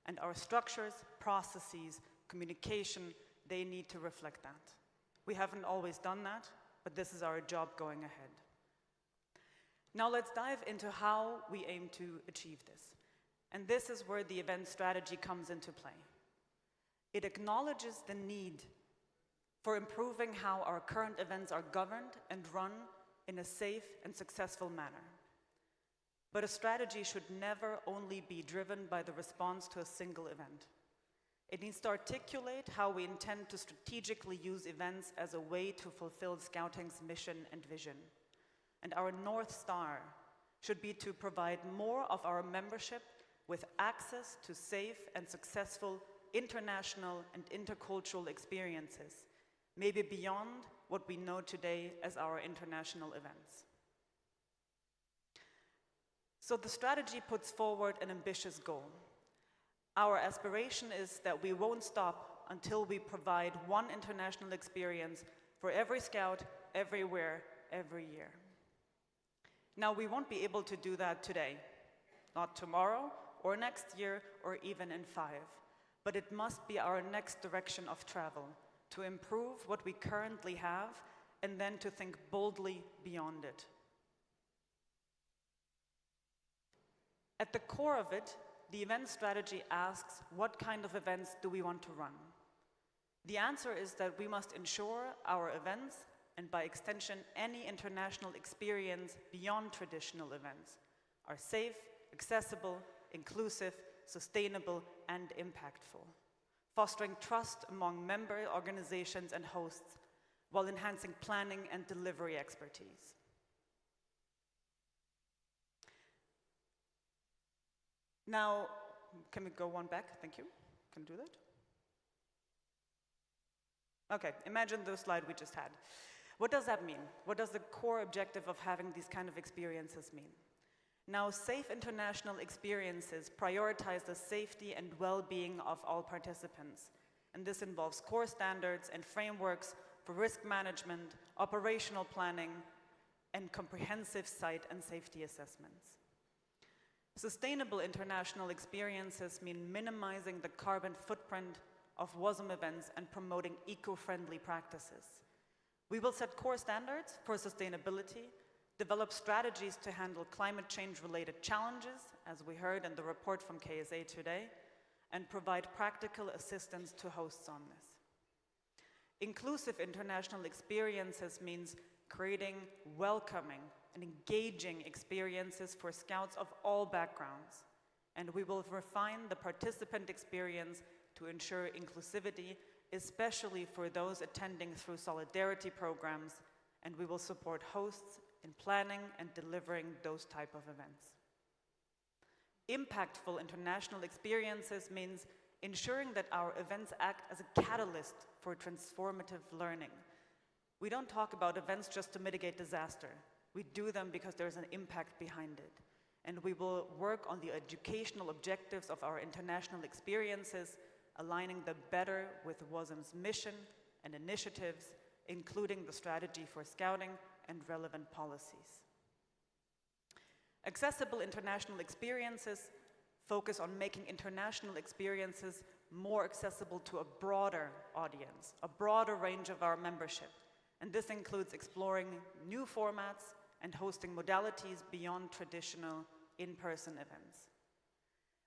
And our structures, processes, communication, they need to reflect that. We haven't always done that, but this is our job going ahead. Now let's dive into how we aim to achieve this. And this is where the event strategy comes into play. It acknowledges the need for improving how our current events are governed and run in a safe and successful manner. But a strategy should never only be driven by the response to a single event. It needs to articulate how we intend to strategically use events as a way to fulfill Scouting's mission and vision. And our North Star should be to provide more of our membership with access to safe and successful international and intercultural experiences, maybe beyond what we know today as our international events. So the strategy puts forward an ambitious goal. Our aspiration is that we won't stop until we provide one international experience for every Scout, everywhere, every year. Now, we won't be able to do that today, not tomorrow, or next year, or even in 5. But it must be our next direction of travel, to improve what we currently have, and then to think boldly beyond it. At the core of it, the event strategy asks, what kind of events do we want to run? The answer is that we must ensure our events, and by extension any international experience beyond traditional events, are safe, accessible, inclusive, sustainable, and impactful, fostering trust among member organizations and hosts, while enhancing planning and delivery expertise. Now, can we go one back? Thank you. Can we do that? Okay, imagine the slide we just had. What does that mean? What does the core objective of having these kind of experiences mean? Now, safe international experiences prioritize the safety and well-being of all participants. And this involves core standards and frameworks for risk management, operational planning, and comprehensive site and safety assessments. Sustainable international experiences mean minimizing the carbon footprint of WASM events and promoting eco-friendly practices. We will set core standards for sustainability, develop strategies to handle climate change-related challenges, as we heard in the report from KSA today, and provide practical assistance to hosts on this. Inclusive international experiences means creating welcoming and engaging experiences for Scouts of all backgrounds, and we will refine the participant experience to ensure inclusivity, especially for those attending through solidarity programs, and we will support hosts in planning and delivering those type of events. Impactful international experiences means ensuring that our events act as a catalyst for transformative learning. We don't talk about events just to mitigate disaster. We do them because there's an impact behind it. And we will work on the educational objectives of our international experiences, aligning them better with WASM's mission and initiatives, including the strategy for Scouting and relevant policies. Accessible international experiences focus on making international experiences more accessible to a broader audience, a broader range of our membership. And this includes exploring new formats and hosting modalities beyond traditional in-person events.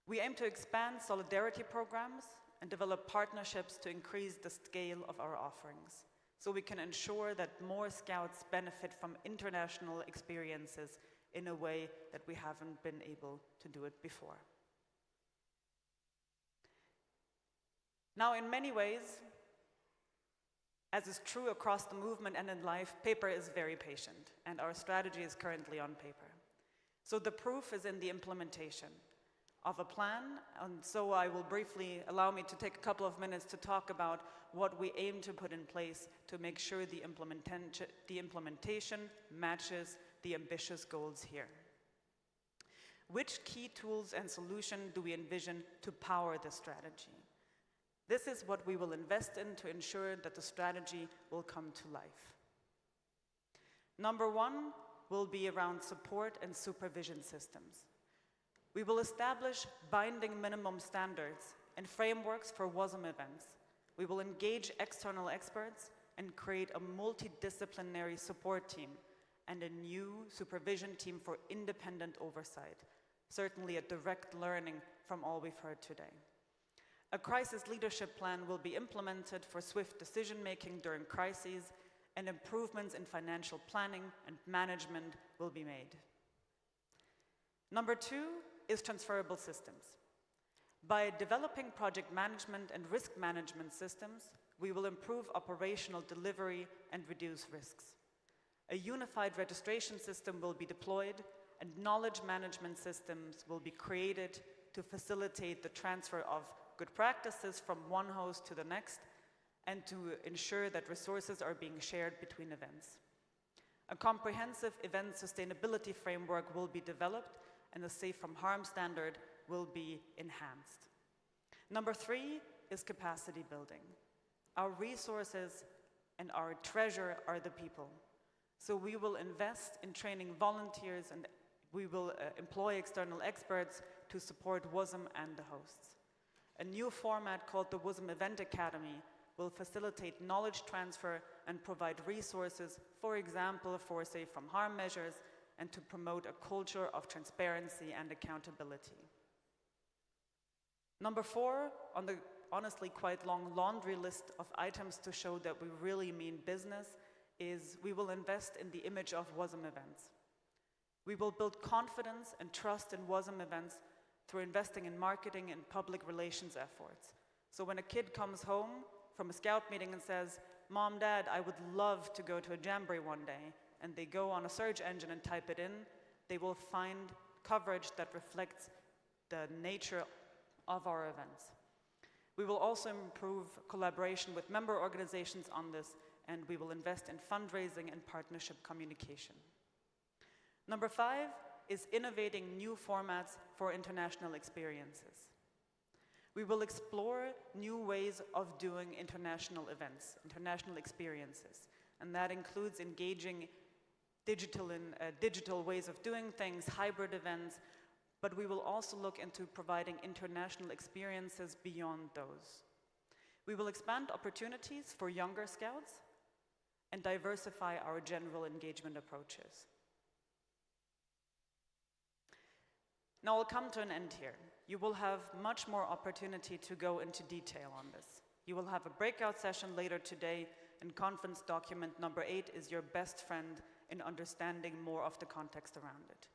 We aim to expand solidarity programs and develop partnerships to increase the scale of our offerings, so we can ensure that more Scouts benefit from international experiences in a way that we haven't been able to do it before. Now, in many ways, as is true across the movement and in life, paper is very patient, and our strategy is currently on paper. So the proof is in the implementation of a plan, and so I will briefly allow me to take a couple of minutes to talk about what we aim to put in place to make sure the implementation matches the ambitious goals here. Which key tools and solutions do we envision to power the strategy? This is what we will invest in to ensure that the strategy will come to life. Number one will be around support and supervision systems. We will establish binding minimum standards and frameworks for WASM events. We will engage external experts and create a multidisciplinary support team and a new supervision team for independent oversight, certainly a direct learning from all we've heard today. A crisis leadership plan will be implemented for swift decision-making during crises, and improvements in financial planning and management will be made. Number two is transferable systems. By developing project management and risk management systems, we will improve operational delivery and reduce risks. A unified registration system will be deployed, and knowledge management systems will be created to facilitate the transfer of good practices from one host to the next, and to ensure that resources are being shared between events. A comprehensive event sustainability framework will be developed, and the Safe from Harm standard will be enhanced. Number three is capacity building. Our resources and our treasure are the people. So we will invest in training volunteers, and we will employ external experts to support WASM and the hosts. A new format called the WASM Event Academy will facilitate knowledge transfer and provide resources, for example, for Safe from Harm measures, and to promote a culture of transparency and accountability. Number four, on the honestly quite long laundry list of items to show that we really mean business, is we will invest in the image of WASM events. We will build confidence and trust in WASM events through investing in marketing and public relations efforts. So when a kid comes home from a Scout meeting and says, "Mom, Dad, I would love to go to a Jamboree one day," and they go on a search engine and type it in, they will find coverage that reflects the nature of our events. We will also improve collaboration with member organizations on this, and we will invest in fundraising and partnership communication. Number five is innovating new formats for international experiences. We will explore new ways of doing international events, international experiences, and that includes engaging digital ways of doing things, hybrid events, but we will also look into providing international experiences beyond those. We will expand opportunities for younger Scouts and diversify our general engagement approaches. Now I'll come to an end here. You will have much more opportunity to go into detail on this. You will have a breakout session later today, and conference document number 8 is your best friend in understanding more of the context around it.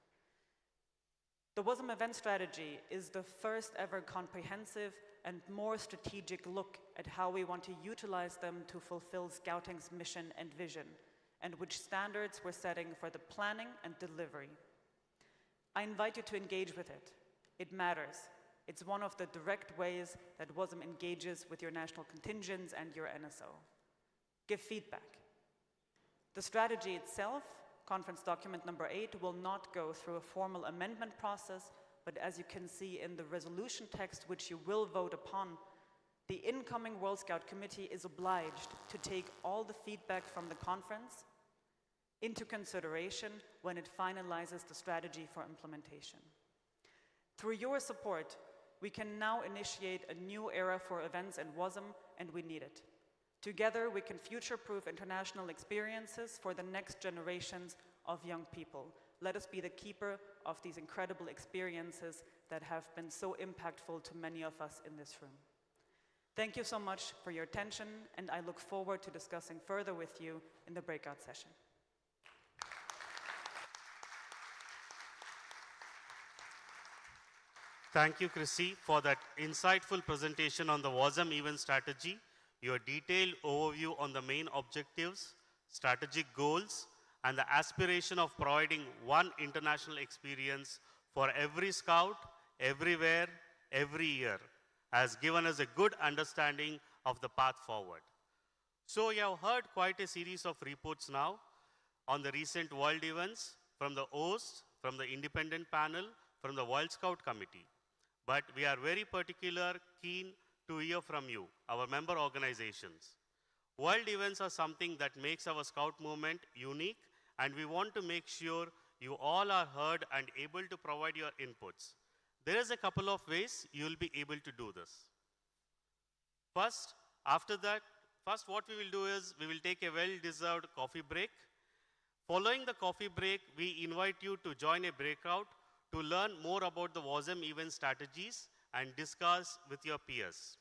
The WASM event strategy is the first ever comprehensive and more strategic look at how we want to utilize them to fulfill Scouting's mission and vision, and which standards we're setting for the planning and delivery. I invite you to engage with it. It matters. It's one of the direct ways that WASM engages with your national contingents and your NSO. Give feedback. The strategy itself, conference document number 8, will not go through a formal amendment process, but as you can see in the resolution text which you will vote upon, the incoming World Scout Committee is obliged to take all the feedback from the conference into consideration when it finalizes the strategy for implementation. Through your support, we can now initiate a new era for events and WASM, and we need it. Together, we can future-proof international experiences for the next generations of young people. Let us be the keeper of these incredible experiences that have been so impactful to many of us in this room. Thank you so much for your attention, and I look forward to discussing further with you in the breakout session. Thank you, Chrissy, for that insightful presentation on the WASM event strategy, your detailed overview on the main objectives, strategic goals, and the aspiration of providing one international experience for every scout, everywhere, every year, has given us a good understanding of the path forward. So you have heard quite a series of reports now on the recent world events from the host, from the independent panel, from the World Scout Committee. But we are very keen to hear from you, our member organizations. World events are something that makes our Scout movement unique, and we want to make sure you all are heard and able to provide your inputs. There is a couple of ways you will be able to do this. First, what we will do is we will take a well-deserved coffee break. Following the coffee break, we invite you to join a breakout to learn more about the WASM event strategies and discuss with your peers.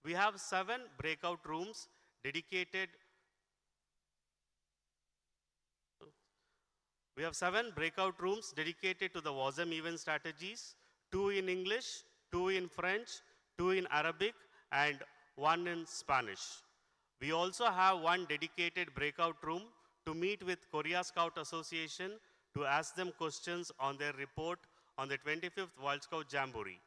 We have 7 breakout rooms dedicated to the WASM event strategies, 2 in English, 2 in French, 2 in Arabic, and 1 in Spanish. We also have 1 dedicated breakout room to meet with Korea Scout Association to ask them questions on their report on the 25th World Scout Jamboree.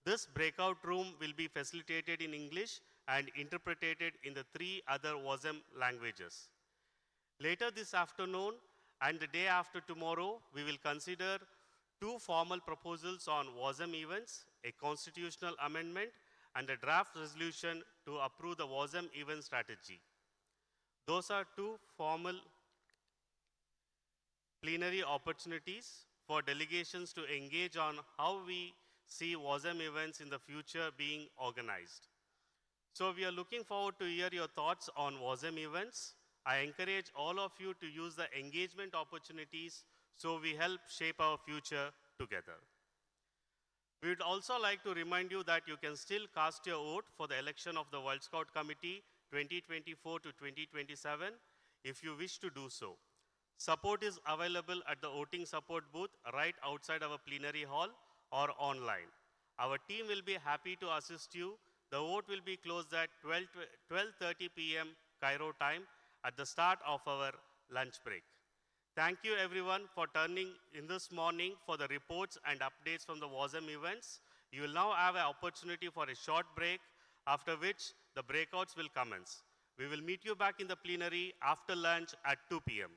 This breakout room will be facilitated in English and interpreted in the 3 other WASM languages. Later this afternoon and the day after tomorrow, we will consider 2 formal proposals on WASM events, a constitutional amendment, and a draft resolution to approve the WASM event strategy. Those are 2 formal plenary opportunities for delegations to engage on how we see WASM events in the future being organized. So we are looking forward to hear your thoughts on WASM events. I encourage all of you to use the engagement opportunities so we help shape our future together. We would also like to remind you that you can still cast your vote for the election of the World Scout Committee 2024 to 2027 if you wish to do so. Support is available at the voting support booth right outside our plenary hall or online. Our team will be happy to assist you. The vote will be closed at 12:30 p.m. Cairo time at the start of our lunch break. Thank you everyone for turning in this morning for the reports and updates from the WASM events. You will now have an opportunity for a short break, after which the breakouts will commence. We will meet you back in the plenary after lunch at 2 p.m.